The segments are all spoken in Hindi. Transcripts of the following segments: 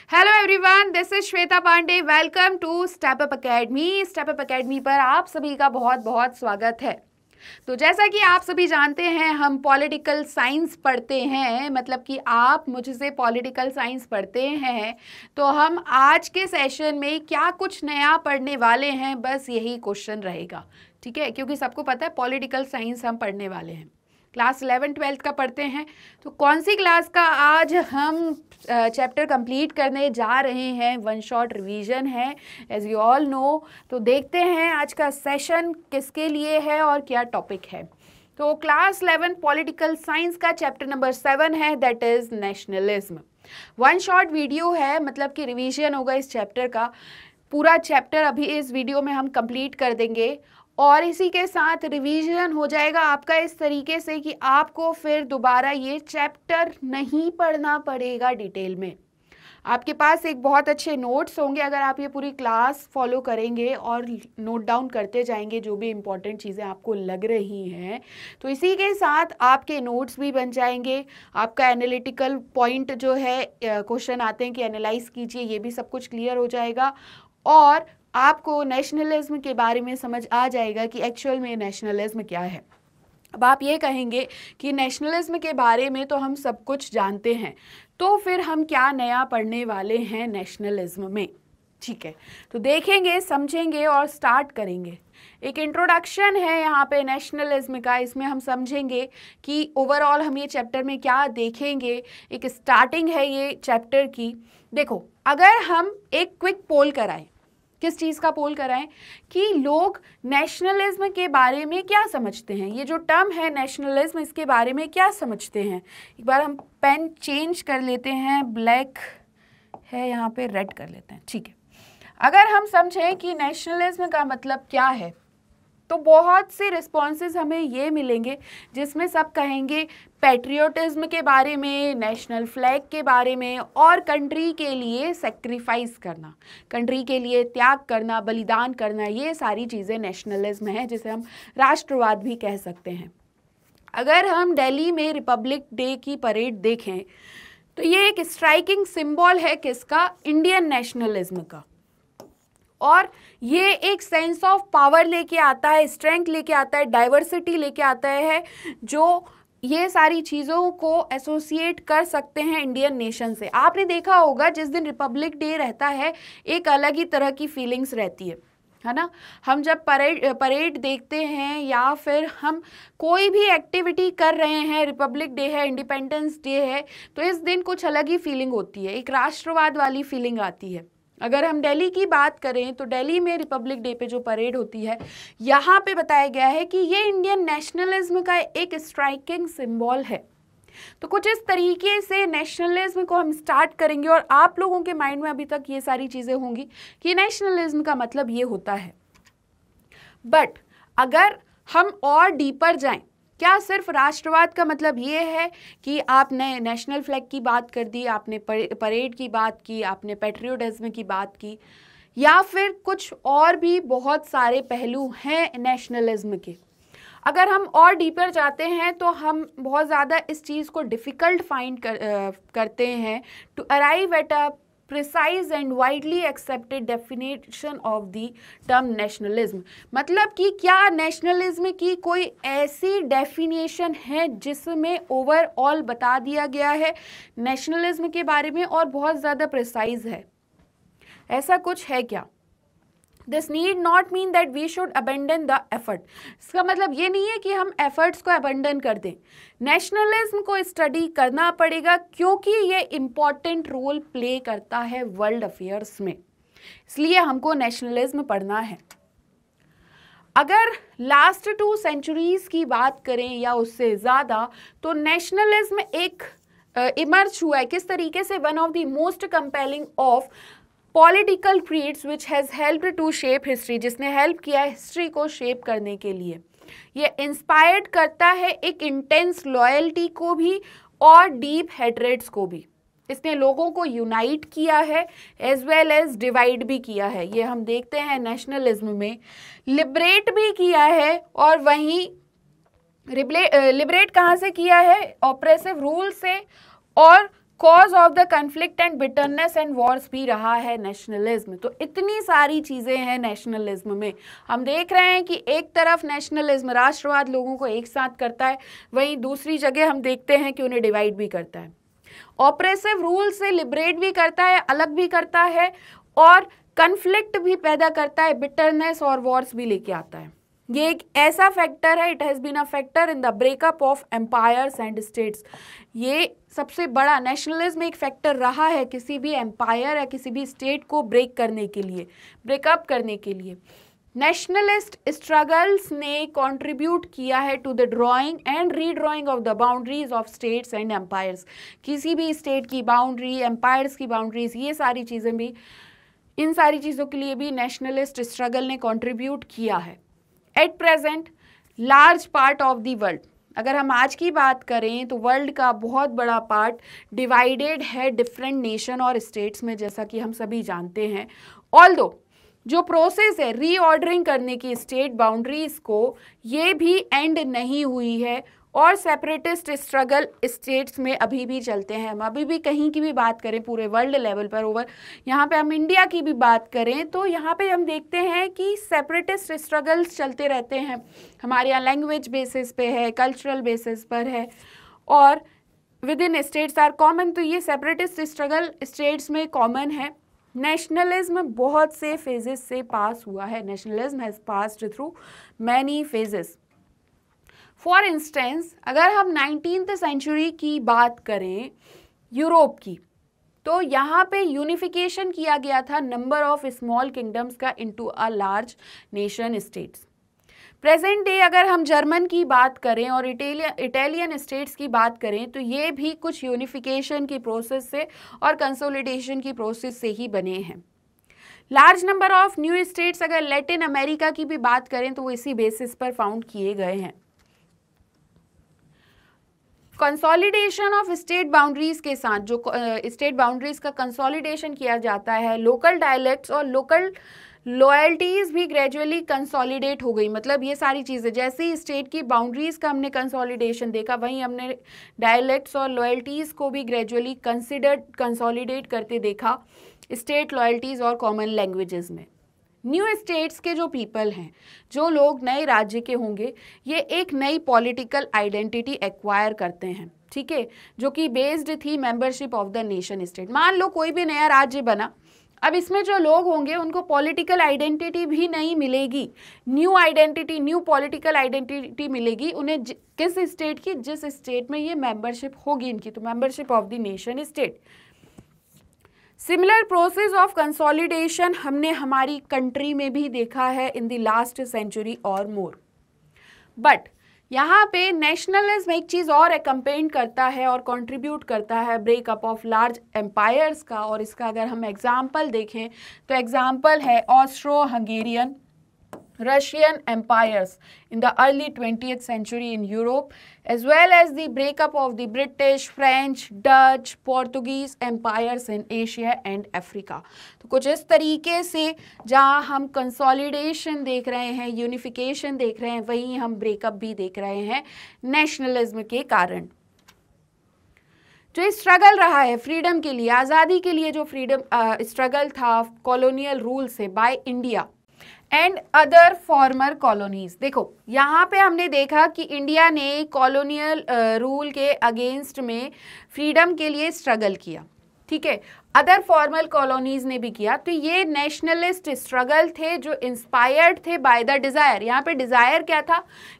Hello everyone, this is Shweta Pandey. Welcome to Step Up Academy. Step Up Academy पर आप सभी का बहुत बहुत स्वागत है। तो जैसा कि आप सभी जानते हैं, हम पॉलिटिकल साइंस पढ़ते हैं, मतलब कि आप मुझसे पॉलिटिकल साइंस पढ़ते हैं। तो हम आज के सेशन में क्या कुछ नया पढ़ने वाले हैं, बस यही क्वेश्चन रहेगा, ठीक है। क्योंकि सबको पता है पॉलिटिकल साइंस हम पढ़ने वाले हैं, क्लास 11-12 का पढ़ते हैं। तो कौन सी क्लास का आज हम चैप्टर कंप्लीट करने जा रहे हैं, वन शॉट रिवीजन है एज यू ऑल नो। तो देखते हैं आज का सेशन किसके लिए है और क्या टॉपिक है। तो क्लास 11 पॉलिटिकल साइंस का चैप्टर नंबर 7 है, that is nationalism. One shot video है, मतलब कि रिवीजन होगा इस चैप्टर का। पूरा चैप्टर अभी इस वीडियो में हम कंप्लीट कर देंगे और इसी के साथ रिवीजन हो जाएगा आपका इस तरीके से कि आपको फिर दोबारा ये चैप्टर नहीं पढ़ना पड़ेगा डिटेल में। आपके पास एक बहुत अच्छे नोट्स होंगे अगर आप ये पूरी क्लास फॉलो करेंगे और नोट डाउन करते जाएंगे जो भी इम्पोर्टेंट चीज़ें आपको लग रही हैं। तो इसी के साथ आपके नोट्स भी बन जाएंगे। आपका एनालिटिकल पॉइंट जो है, क्वेश्चन आते हैं कि एनालाइज कीजिए, ये भी सब कुछ क्लियर हो जाएगा और आपको नेशनलिज्म के बारे में समझ आ जाएगा कि एक्चुअल में नेशनलिज्म क्या है। अब आप ये कहेंगे कि नेशनलिज्म के बारे में तो हम सब कुछ जानते हैं, तो फिर हम क्या नया पढ़ने वाले हैं नेशनलिज्म में, ठीक है। तो देखेंगे, समझेंगे और स्टार्ट करेंगे। एक इंट्रोडक्शन है यहाँ पे नेशनलिज्म का, इसमें हम समझेंगे कि ओवरऑल हम ये चैप्टर में क्या देखेंगे। एक स्टार्टिंग है ये चैप्टर की। देखो, अगर हम एक क्विक पोल कराएं, किस चीज़ का पोल कराएं कि लोग नेशनलिज्म के बारे में क्या समझते हैं, ये जो टर्म है नेशनलिज्म, इसके बारे में क्या समझते हैं। एक बार हम पेन चेंज कर लेते हैं, ब्लैक है यहाँ पे, रेड कर लेते हैं, ठीक है। अगर हम समझें कि नेशनलिज्म का मतलब क्या है, तो बहुत से रिस्पॉन्सेज हमें ये मिलेंगे जिसमें सब कहेंगे पैट्रियोटिज्म के बारे में, नेशनल फ्लैग के बारे में और कंट्री के लिए सेक्रीफाइस करना, कंट्री के लिए त्याग करना, बलिदान करना, ये सारी चीज़ें नेशनलिज्म है, जिसे हम राष्ट्रवाद भी कह सकते हैं। अगर हम दिल्ली में रिपब्लिक डे की परेड देखें तो ये एक स्ट्राइकिंग सिंबल है किसका, इंडियन नेशनलिज्म का। और ये एक सेंस ऑफ पावर लेके आता है, स्ट्रेंथ लेके आता है, डाइवर्सिटी लेके आता है, जो ये सारी चीज़ों को एसोसिएट कर सकते हैं इंडियन नेशन से। आपने देखा होगा जिस दिन रिपब्लिक डे रहता है एक अलग ही तरह की फीलिंग्स रहती है ना। हम जब परेड देखते हैं या फिर हम कोई भी एक्टिविटी कर रहे हैं, रिपब्लिक डे है, इंडिपेंडेंस डे है, तो इस दिन कुछ अलग ही फीलिंग होती है, एक राष्ट्रवाद वाली फीलिंग आती है। अगर हम दिल्ली की बात करें तो दिल्ली में रिपब्लिक डे पे जो परेड होती है, यहाँ पे बताया गया है कि ये इंडियन नेशनलिज्म का एक स्ट्राइकिंग सिंबल है। तो कुछ इस तरीके से नेशनलिज्म को हम स्टार्ट करेंगे और आप लोगों के माइंड में अभी तक ये सारी चीज़ें होंगी कि नेशनलिज्म का मतलब ये होता है। बट अगर हम और डीपर जाएं, क्या सिर्फ राष्ट्रवाद का मतलब ये है कि आपने नेशनल फ्लैग की बात कर दी, आपने परेड की बात की, आपने पैट्रियोटिज्म की बात की, या फिर कुछ और भी बहुत सारे पहलू हैं नेशनलिज्म के। अगर हम और डीपर जाते हैं तो हम बहुत ज़्यादा इस चीज़ को डिफ़िकल्ट फाइंड करते हैं to arrive at a precise and widely accepted definition of the term nationalism. मतलब कि क्या नेशनलिज्म की कोई ऐसी डेफिनेशन है जिसमें ओवरऑल बता दिया गया है नेशनलिज्म के बारे में और बहुत ज़्यादा प्रिसाइज है, ऐसा कुछ है क्या? This need not mean that we should abandon the effort. इसका मतलब ये नहीं है कि हम एफर्ट्स को अबेंडन कर दें। नेशनलिज्म को स्टडी करना पड़ेगा क्योंकि ये इम्पॉर्टेंट रोल प्ले करता है वर्ल्ड अफेयर्स में, इसलिए हमको नेशनलिज्म पढ़ना है। अगर लास्ट 2 सेंचुरीज की बात करें या उससे ज़्यादा, तो नेशनलिज्म एक इमर्ज हुआ है किस तरीके से, one of the most compelling of political treats which has helped to shape history, जिसने हेल्प किया है हिस्ट्री को शेप करने के लिए। ये इंस्पायर्ड करता है एक इंटेंस लॉयल्टी को भी और डीप हेट्रेड्स को भी। इसने लोगों को यूनाइट किया है एज वेल एज डिवाइड भी किया है। ये हम देखते हैं नेशनलिज्म में, लिबरेट भी किया है और वहीं लिबरेट कहाँ से किया है, ऑप्रेसिव रूल से और cause of the conflict and bitterness and Wars भी रहा है नेशनलिज्म। तो इतनी सारी चीज़ें हैं नेशनलिज्म में। हम देख रहे हैं कि एक तरफ नेशनलिज्म राष्ट्रवाद लोगों को एक साथ करता है, वहीं दूसरी जगह हम देखते हैं कि उन्हें डिवाइड भी करता है। ऑपरेसिव रूल से लिबरेट भी करता है, अलग भी करता है, और कन्फ्लिक्ट भी पैदा करता है, बिटरनेस और वॉर्स भी लेके आता है। ये एक ऐसा फैक्टर है, it has been a factor in the breakup of empires and states. ये सबसे बड़ा नेशनलिज्म एक फैक्टर रहा है किसी भी एम्पायर या किसी भी स्टेट को ब्रेक करने के लिए, ब्रेकअप करने के लिए। नेशनलिस्ट स्ट्रगल्स ने कंट्रीब्यूट किया है to the drawing and redrawing of the boundaries of states and empires. किसी भी स्टेट की बाउंड्री, एम्पायर्स की बाउंड्रीज, ये सारी चीज़ें भी, इन सारी चीज़ों के लिए भी नेशनलिस्ट स्ट्रगल ने कंट्रीब्यूट किया है। At present large part of the world, अगर हम आज की बात करें तो वर्ल्ड का बहुत बड़ा पार्ट डिवाइडेड है डिफरेंट नेशन और स्टेट्स में, जैसा कि हम सभी जानते हैं। ऑल्दो जो प्रोसेस है रीऑर्डरिंग करने की स्टेट बाउंड्रीज को, ये भी एंड नहीं हुई है और सेपरेटिस्ट स्ट्रगल स्टेट्स में अभी भी चलते हैं। हम अभी भी कहीं की भी बात करें पूरे वर्ल्ड लेवल पर, ओवर यहाँ पे हम इंडिया की भी बात करें तो यहाँ पे हम देखते हैं कि सेपरेटिस्ट स्ट्रगल्स चलते रहते हैं। हमारे यहाँ लैंग्वेज बेसिस पे है, कल्चरल बेसिस पर है, और within states are common. तो ये सेपरेटिस्ट स्ट्रगल स्टेट्स में कॉमन है। नेशनलिज्म बहुत से फेजेस से पास हुआ है। Nationalism has passed through many phases. For instance अगर हम 19th सेंचुरी की बात करें यूरोप की, तो यहाँ पे यूनिफिकेशन किया गया था नंबर ऑफ स्मॉल किंगडम्स का into a large nation states. Present day अगर हम जर्मन की बात करें और इटालियन स्टेट्स की बात करें तो ये भी कुछ यूनिफिकेशन की प्रोसेस से और कंसोलिडेशन की प्रोसेस से ही बने हैं। Large number of new states अगर लैटिन अमेरिका की भी बात करें तो वो इसी बेसिस पर फाउंड किए गए हैं। कंसोलिडेशन ऑफ स्टेट बाउंड्रीज के साथ जो स्टेट बाउंड्रीज का कंसोलिडेशन किया जाता है, लोकल डायलेक्ट्स और लोकल लॉयल्टीज भी ग्रेजुअली कंसोलिडेट हो गई। मतलब ये सारी चीज़ें, जैसे ही स्टेट की बाउंड्रीज का हमने कंसोलिडेशन देखा, वहीं हमने डायलेक्ट्स और लॉयल्टीज को भी ग्रेजुअली कंसोलिडेट करते देखा स्टेट लॉयल्टीज और कॉमन लैंग्वेजेस में। न्यू स्टेट्स के जो पीपल हैं, जो लोग नए राज्य के होंगे, ये एक नई पॉलिटिकल आइडेंटिटी एक्वायर करते हैं, ठीक है, जो कि बेस्ड थी membership of the nation state. मान लो कोई भी नया राज्य बना, अब इसमें जो लोग होंगे उनको पॉलिटिकल आइडेंटिटी भी नहीं मिलेगी, new identity, new political identity मिलेगी उन्हें किस स्टेट की, जिस स्टेट में ये मेंबरशिप होगी इनकी, तो membership of the nation state. Similar process of consolidation हमने हमारी कंट्री में भी देखा है इन द लास्ट सेंचुरी और मोर। बट यहाँ पे नेशनलिज्म एक चीज़ और एकम्पेन करता है और कंट्रीब्यूट करता है ब्रेकअप ऑफ लार्ज एम्पायर्स का, और इसका अगर हम एग्जाम्पल देखें तो एग्जाम्पल है Austro Hungarian, Russian empires in the early 20th century in Europe, as well as the breakup of the British, French, Dutch, Portuguese empires in Asia and Africa. तो कुछ इस तरीके से जहाँ हम कंसोलिडेशन देख रहे हैं, यूनिफिकेशन देख रहे हैं, वहीं हम ब्रेकअप भी देख रहे हैं नेशनलिज्म के कारण। जो स्ट्रगल रहा है फ्रीडम के लिए, आज़ादी के लिए, जो फ्रीडम स्ट्रगल था कॉलोनियल रूल से by India and other farmer colonies. देखो यहाँ पे हमने देखा कि इंडिया ने कॉलोनियल रूल के अगेंस्ट में फ्रीडम के लिए स्ट्रगल किया, ठीक है, अदर फॉर्मल कॉलोनीज ने भी किया। तो ये नेशनलिस्ट स्ट्रगल थे जो इंस्पायर्ड थे बाय द डिज़ायर। यहाँ पे डिज़ायर क्या था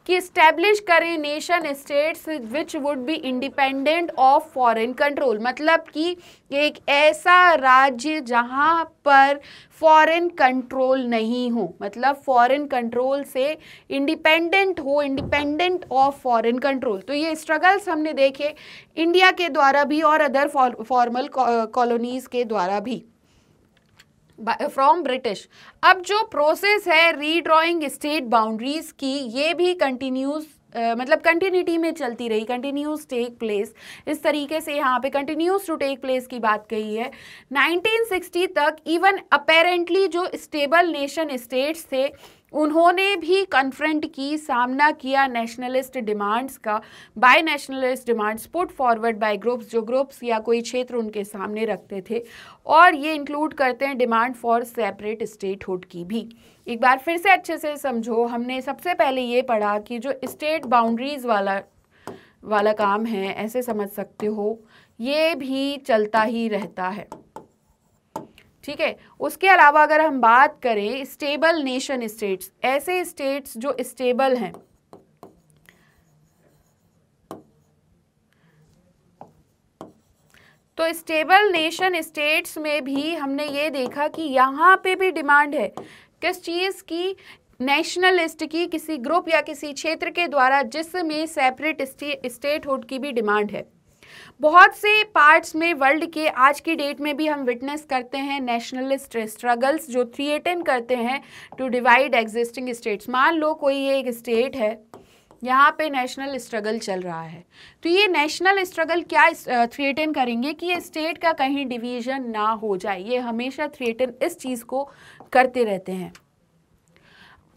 कि इस्टेब्लिश करें nation states which would be independent of foreign control, मतलब कि एक ऐसा राज्य जहाँ पर फॉरेन कंट्रोल नहीं हो, मतलब फॉरेन कंट्रोल से इंडिपेंडेंट हो, इंडिपेंडेंट ऑफ फॉरेन कंट्रोल। तो ये स्ट्रगल्स हमने देखे इंडिया के द्वारा भी और अदर फॉर्मल कॉलोनीज के द्वारा भी फ्रॉम ब्रिटिश। अब जो प्रोसेस है रीड्रॉइंग स्टेट बाउंड्रीज की, ये भी कंटिन्यूस मतलब कंटिन्यूटी में चलती रही, कंटिन्यूस टेक प्लेस, इस तरीके से यहाँ पे कंटिन्यूस टू टेक प्लेस की बात कही है। 1960 तक इवन अपेरेंटली जो स्टेबल नेशन स्टेट्स थे उन्होंने भी कन्फ्रंट की, सामना किया नेशनलिस्ट डिमांड्स का, by nationalist demands put forward by groups, जो ग्रुप्स या कोई क्षेत्र उनके सामने रखते थे, और ये इंक्लूड करते हैं डिमांड फॉर सेपरेट स्टेटहुड की भी। एक बार फिर से अच्छे से समझो, हमने सबसे पहले ये पढ़ा कि जो स्टेट बाउंड्रीज वाला काम है, ऐसे समझ सकते हो, ये भी चलता ही रहता है, ठीक है। उसके अलावा अगर हम बात करें स्टेबल नेशन स्टेट्स, ऐसे स्टेट्स जो स्टेबल हैं, तो स्टेबल नेशन स्टेट्स में भी हमने ये देखा कि यहाँ पे भी डिमांड है किस चीज़ की, नेशनलिस्ट की, किसी ग्रुप या किसी क्षेत्र के द्वारा जिसमें सेपरेट स्टेटहुड की भी डिमांड है। बहुत से पार्ट्स में वर्ल्ड के आज की डेट में भी हम विटनेस करते हैं नेशनलिस्ट स्ट्रगल्स जो थ्रेटन करते हैं टू डिवाइड एग्जिस्टिंग स्टेट्स। मान लो कोई एक स्टेट है, यहाँ पे नेशनल स्ट्रगल चल रहा है, तो ये नेशनल स्ट्रगल क्या थ्रेटन करेंगे कि ये स्टेट का कहीं डिवीजन ना हो जाए, ये हमेशा थ्रेटन इस चीज़ को करते रहते हैं।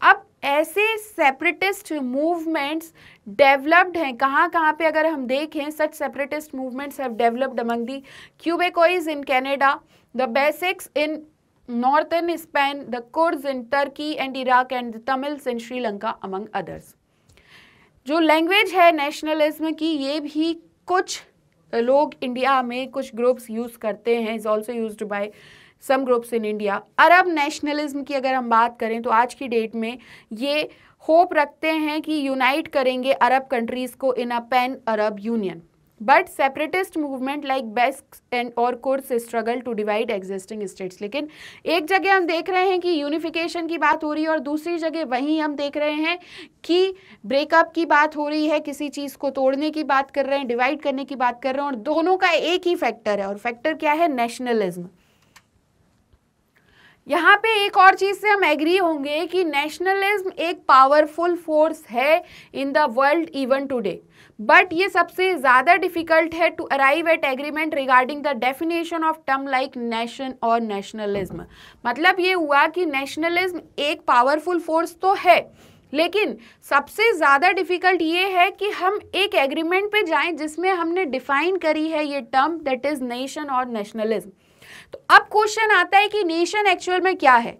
अब ऐसे सेपरेटिस्ट मूवमेंट्स डेवलप्ड हैं कहाँ कहाँ पे, अगर हम देखें such separatist movements have developed among the Quebecois in Canada, the Basques in northern Spain, the Kurds in Turkey and Iraq and the Tamils in Sri Lanka among others. जो लैंग्वेज है नेशनलिज्म की, ये भी कुछ लोग इंडिया में कुछ ग्रुप्स यूज़ करते हैं, is also used by some groups in India. Arab nationalism की अगर हम बात करें तो आज की डेट में ये होप रखते हैं कि यूनाइट करेंगे अरब कंट्रीज़ को in a pan Arab union, but separatist movement like Basque and और Kurds struggle to divide existing states. लेकिन एक जगह हम देख रहे हैं कि यूनिफिकेशन की बात हो रही है और दूसरी जगह वहीं हम देख रहे हैं कि ब्रेकअप की बात हो रही है, किसी चीज़ को तोड़ने की बात कर रहे हैं, डिवाइड करने की बात कर रहे हैं, और दोनों का एक ही फैक्टर है, और फैक्टर क्या है, नेशनलिज्म। यहाँ पे एक और चीज़ से हम एग्री होंगे कि नेशनलिज्म एक पावरफुल फोर्स है in the world even today, but ये सबसे ज़्यादा डिफिकल्ट है to arrive at agreement regarding the definition of term like nation और नेशनलिज्म। मतलब ये हुआ कि नेशनलिज्म एक पावरफुल फोर्स तो है, लेकिन सबसे ज़्यादा डिफिकल्ट ये है कि हम एक एग्रीमेंट पे जाएं जिसमें हमने डिफाइन करी है ये टर्म, दैट इज़ नेशन और नेशनलिज्म। तो अब क्वेश्चन आता है कि नेशन एक्चुअल में क्या है,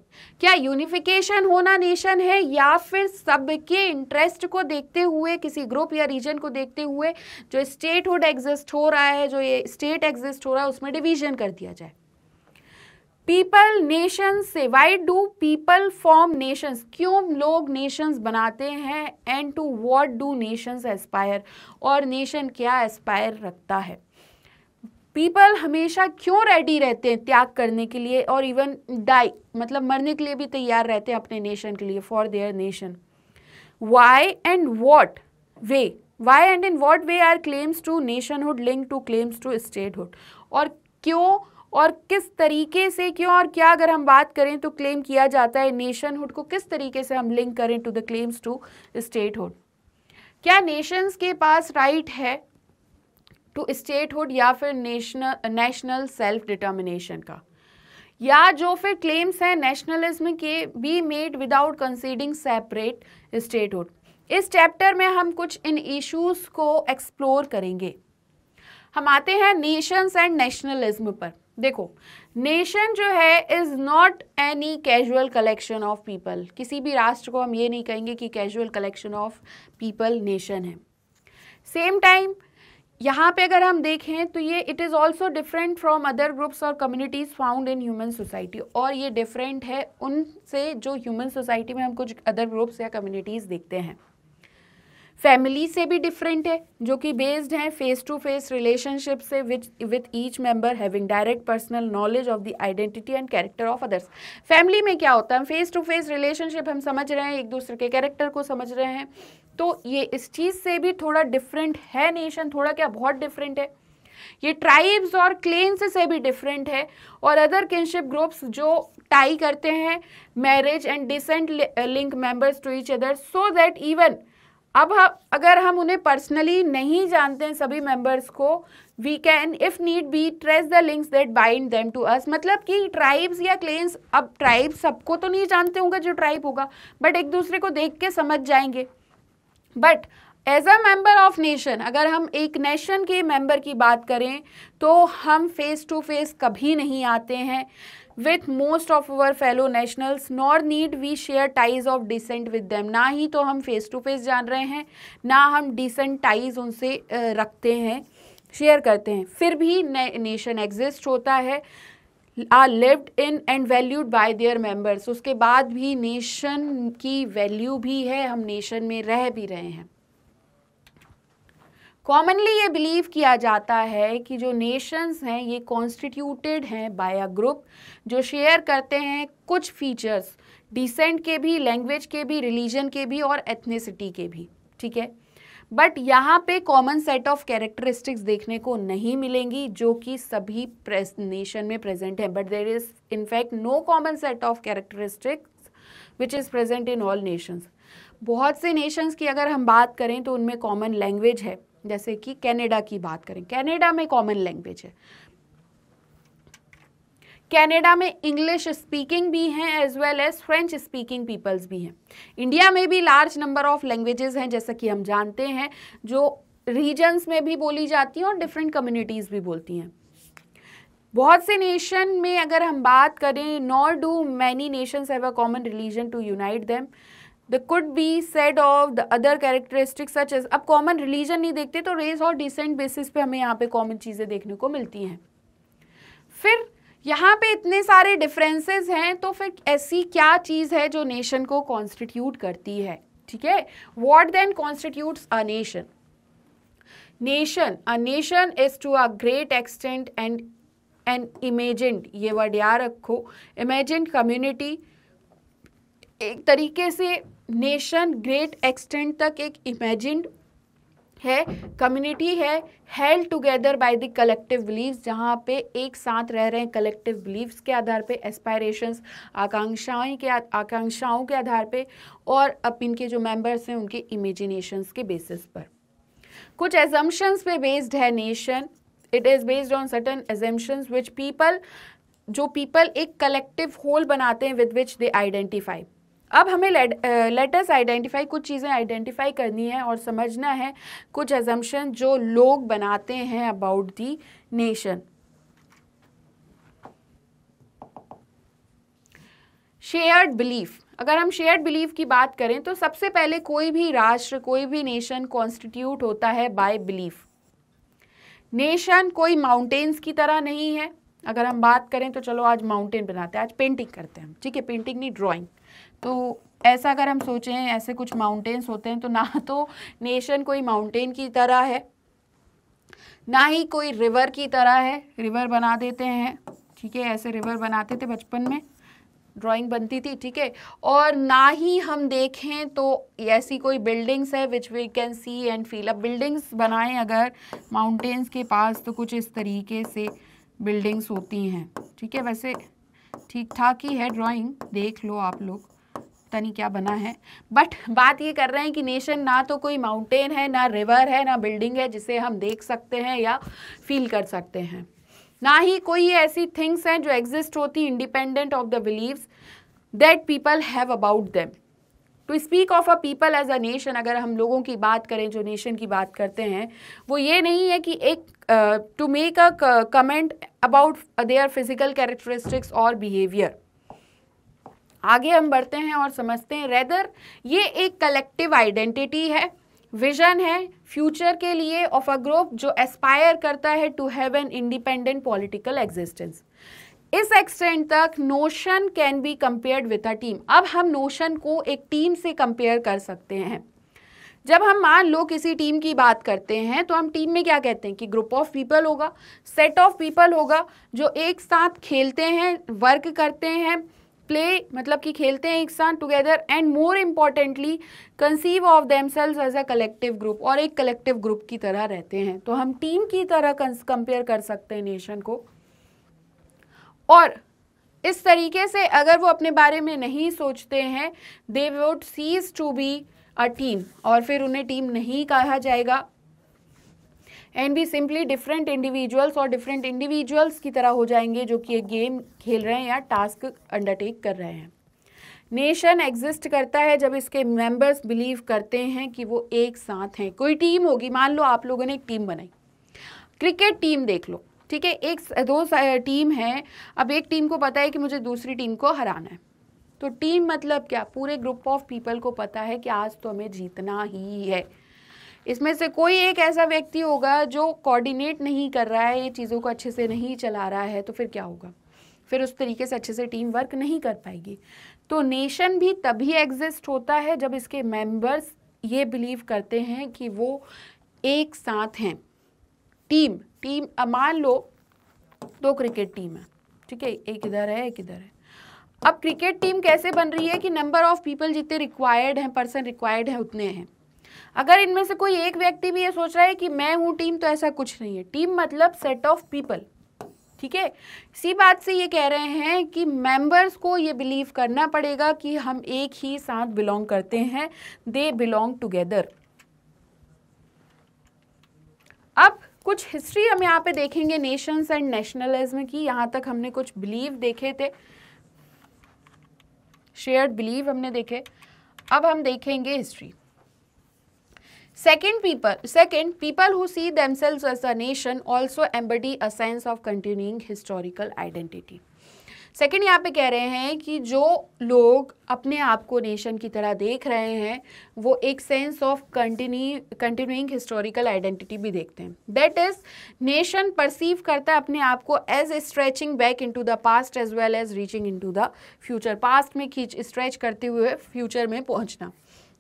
क्या यूनिफिकेशन होना नेशन है, या फिर सबके इंटरेस्ट को देखते हुए, किसी ग्रुप या रीजन को देखते हुए जो स्टेटहुड एग्जिस्ट हो रहा है, जो ये स्टेट एग्जिस्ट हो रहा है, उसमें डिवीजन कर दिया जाए। पीपल नेशंस से, why do people form nations, क्यों लोग नेशंस बनाते हैं, and to what do nations aspire, और नेशन क्या एस्पायर रखता है। पीपल हमेशा क्यों रेडी रहते हैं त्याग करने के लिए, और इवन डाई मतलब मरने के लिए भी तैयार रहते हैं अपने नेशन के लिए, for their nation. Why and what way, why and in what way are claims to nationhood link to claims to statehood, और क्यों और किस तरीके से, क्यों और क्या अगर हम बात करें तो क्लेम किया जाता है नेशनहुड को, किस तरीके से हम लिंक करें to the claims to statehood. क्या नेशंस के पास राइट है टू स्टेटहुड या फिर नेशनल सेल्फ डिटर्मिनेशन का, या जो फिर क्लेम्स हैं नेशनलिज्म के, be made without conceding separate statehood. इस चैप्टर में हम कुछ इन इश्यूज को एक्सप्लोर करेंगे। हम आते हैं नेशंस एंड नेशनलिज्म पर। देखो, नेशन जो है is not any casual collection of people, किसी भी राष्ट्र को हम ये नहीं कहेंगे कि casual collection of people nation है। सेम टाइम यहाँ पे अगर हम देखें तो ये it is also different from other groups और communities found in human society, और ये डिफरेंट है उनसे जो ह्यूमन सोसाइटी में हम कुछ अदर ग्रुप्स या कम्युनिटीज़ देखते हैं। फैमिली से भी डिफरेंट है, जो कि बेस्ड हैं फेस टू फेस रिलेशनशिप से with each member having direct personal knowledge of the identity and character of others. Family में क्या होता है, फेस टू फेस रिलेशनशिप, हम समझ रहे हैं, एक दूसरे के कैरेक्टर को समझ रहे हैं, तो ये इस चीज़ से भी थोड़ा डिफरेंट है नेशन, थोड़ा क्या बहुत डिफरेंट है। ये ट्राइब्स और क्लेन्स से भी डिफरेंट है, और अदर किनशिप ग्रुप्स जो टाई करते हैं marriage and descent link members to each other, so that even अब अगर हम उन्हें पर्सनली नहीं जानते हैं सभी मेंबर्स को, we can if need be trace the links that bind them to us. मतलब कि ट्राइब्स या क्लेन्स, अब ट्राइब सबको तो नहीं जानते होंगे जो ट्राइब होगा, बट एक दूसरे को देख के समझ जाएंगे। But as a member of nation, अगर हम एक नेशन के मेंबर की बात करें तो हम फेस टू फेस कभी नहीं आते हैं with most of our fellow nationals, nor need we share ties of descent with them। ना ही तो हम फेस टू फेस जान रहे हैं, ना हम डिसेंट टाइज उनसे रखते हैं, शेयर करते हैं, फिर भी नेशन एग्जिस्ट होता है, are lived in and valued by their members. उसके बाद भी नेशन की वैल्यू भी है, हम नेशन में रह भी रहे हैं। कॉमनली ये बिलीव किया जाता है कि जो नेशंस हैं ये कॉन्स्टिट्यूटेड हैं बाय अ ग्रुप जो शेयर करते हैं कुछ फीचर्स, डिसेंट के भी, लैंग्वेज के भी, रिलीजन के भी और एथनिसिटी के भी, ठीक है। बट यहाँ पे कॉमन सेट ऑफ कैरेक्टरिस्टिक्स देखने को नहीं मिलेंगी जो कि सभी नेशन में प्रेजेंट है, but there is in fact no common set of characteristics which is present in all nations. बहुत से नेशंस की अगर हम बात करें तो उनमें कॉमन लैंग्वेज है, जैसे कि कनाडा की बात करें, कनाडा में कॉमन लैंग्वेज है, कनाडा में इंग्लिश स्पीकिंग भी हैं as well as French speaking peoples भी हैं। इंडिया में भी लार्ज नंबर ऑफ लैंग्वेजेस हैं, जैसा कि हम जानते हैं, जो रीजन्स में भी बोली जाती हैं और डिफरेंट कम्युनिटीज़ भी बोलती हैं। बहुत से नेशन में अगर हम बात करें, nor do many nations have a common religion to unite them. The could be said of the other characteristics such as, अब कॉमन रिलीजन नहीं देखते तो रेस और डिसेंट बेसिस पे हमें यहाँ पे कॉमन चीज़ें देखने को मिलती हैं। फिर यहाँ पे इतने सारे डिफरेंसेस हैं, तो फिर ऐसी क्या चीज़ है जो नेशन को कॉन्स्टिट्यूट करती है, ठीक है। What then constitutes a nation? A nation is to a great extent and imagined, ये वर्ड याद रखो, इमेजिन्ड कम्युनिटी। एक तरीके से नेशन ग्रेट एक्सटेंट तक एक इमेजिन्ड है, कम्युनिटी है, held together by the collective beliefs, जहाँ पे एक साथ रह रहे हैं कलेक्टिव बिलीव्स के आधार पे, एस्पायरेशंस, आकांक्षाओं के आधार पे, और अब इनके जो मेंबर्स हैं उनके इमेजिनेशंस के बेसिस पर। कुछ एजम्पशंस पे बेस्ड है nation, it is based on certain assumptions which जो पीपल एक कलेक्टिव होल बनाते हैं विद विच दे आइडेंटिफाई। अब हमें लेट अस आइडेंटिफाई, कुछ चीज़ें आइडेंटिफाई करनी है और समझना है कुछ एजम्पशन जो लोग बनाते हैं about the nation. Shared belief, अगर हम शेयर्ड बिलीफ की बात करें तो सबसे पहले कोई भी राष्ट्र, कोई भी नेशन कॉन्स्टिट्यूट होता है बाय बिलीफ। नेशन कोई माउंटेन्स की तरह नहीं है। अगर हम बात करें तो चलो आज माउंटेन बनाते हैं, आज पेंटिंग करते हैं, ठीक है, पेंटिंग नहीं ड्राइंग। तो ऐसा अगर हम सोचें, ऐसे कुछ माउंटेन्स होते हैं, तो ना तो नेशन कोई माउंटेन की तरह है, ना ही कोई रिवर की तरह है। रिवर बना देते हैं, ठीक है, ऐसे रिवर बनाते थे बचपन में, ड्राइंग बनती थी, ठीक है। और ना ही हम देखें तो ऐसी कोई बिल्डिंग्स है which we can see and feel. अब बिल्डिंग्स बनाएं अगर माउंटेन्स के पास तो कुछ इस तरीके से बिल्डिंग्स होती हैं, ठीक है। वैसे ठीक ठाक ही है ड्राइंग, देख लो आप लोग, पता नहीं क्या बना है, बट बात ये कर रहे हैं कि नेशन ना तो कोई माउंटेन है, ना रिवर है, ना बिल्डिंग है जिसे हम देख सकते हैं या फील कर सकते हैं, ना ही कोई ऐसी थिंग्स हैं जो एग्जिस्ट होती independent of the beliefs that people have about them. To speak of a people as a nation, अगर हम लोगों की बात करें, जो नेशन की बात करते हैं, वो ये नहीं है कि एक to make a comment about their physical characteristics और बिहेवियर। आगे हम बढ़ते हैं और समझते हैं, रेदर ये एक कलेक्टिव आइडेंटिटी है, विजन है फ्यूचर के लिए ऑफ अ ग्रुप जो एस्पायर करता है to have an independent political existence. इस एक्सटेंट तक notion can be compared with a team. अब हम नोशन को एक टीम से कंपेयर कर सकते हैं। जब हम मान लो किसी टीम की बात करते हैं तो हम टीम में क्या कहते हैं कि ग्रुप ऑफ पीपल होगा, सेट ऑफ पीपल होगा जो एक साथ खेलते हैं, वर्क करते हैं, प्ले मतलब कि खेलते हैं एक साथ together, and more importantly conceive of themselves as a collective group, और एक कलेक्टिव ग्रुप की तरह रहते हैं। तो हम टीम की तरह कंपेयर कर सकते हैं नेशन को। और इस तरीके से अगर वो अपने बारे में नहीं सोचते हैं, they would cease to be a team, और फिर उन्हें टीम नहीं कहा जाएगा। एंड भी सिंपली डिफरेंट इंडिविजुअल्स, और डिफरेंट इंडिविजुअल्स की तरह हो जाएंगे जो कि एक गेम खेल रहे हैं या टास्क अंडरटेक कर रहे हैं। नेशन एग्जिस्ट करता है जब इसके मेंबर्स बिलीव करते हैं कि वो एक साथ हैं। कोई टीम होगी, मान लो आप लोगों ने एक टीम बनाई, क्रिकेट टीम देख लो, ठीक है, एक दो टीम है, अब एक टीम को पता है कि मुझे दूसरी टीम को हराना है, तो टीम मतलब क्या, पूरे ग्रुप ऑफ पीपल को पता है कि आज तो हमें जीतना ही है। इसमें से कोई एक ऐसा व्यक्ति होगा जो कोऑर्डिनेट नहीं कर रहा है, ये चीज़ों को अच्छे से नहीं चला रहा है, तो फिर क्या होगा, फिर उस तरीके से अच्छे से टीम वर्क नहीं कर पाएगी। तो नेशन भी तभी एग्जिस्ट होता है जब इसके मेंबर्स ये बिलीव करते हैं कि वो एक साथ हैं। टीम मान लो दो क्रिकेट टीम है, ठीक है, एक इधर है एक इधर है। अब क्रिकेट टीम कैसे बन रही है कि नंबर ऑफ पीपल जितने रिक्वायर्ड हैं, पर्सन रिक्वायर्ड हैं, उतने हैं। अगर इनमें से कोई एक व्यक्ति भी ये सोच रहा है कि मैं हूँ टीम, तो ऐसा कुछ नहीं है। टीम मतलब सेट ऑफ पीपल, ठीक है। इसी बात से ये कह रहे हैं कि मेंबर्स को ये बिलीव करना पड़ेगा कि हम एक ही साथ बिलोंग करते हैं, दे बिलोंग टुगेदर। अब कुछ हिस्ट्री हम यहाँ पे देखेंगे नेशंस एंड नेशनलिज्म की। यहाँ तक हमने कुछ बिलीव देखे थे, शेयर्ड बिलीव हमने देखे, अब हम देखेंगे history. Second, people who see themselves as a nation also embody a sense of continuing historical identity. Second यहाँ पे कह रहे हैं कि जो लोग अपने आप को नेशन की तरह देख रहे हैं वो एक sense of continuing historical identity भी देखते हैं। दैट इज नेशन परसीव करता है अपने आप को as stretching back into the past as well as reaching into the future. Past में स्ट्रेच करते हुए फ्यूचर में पहुंचना।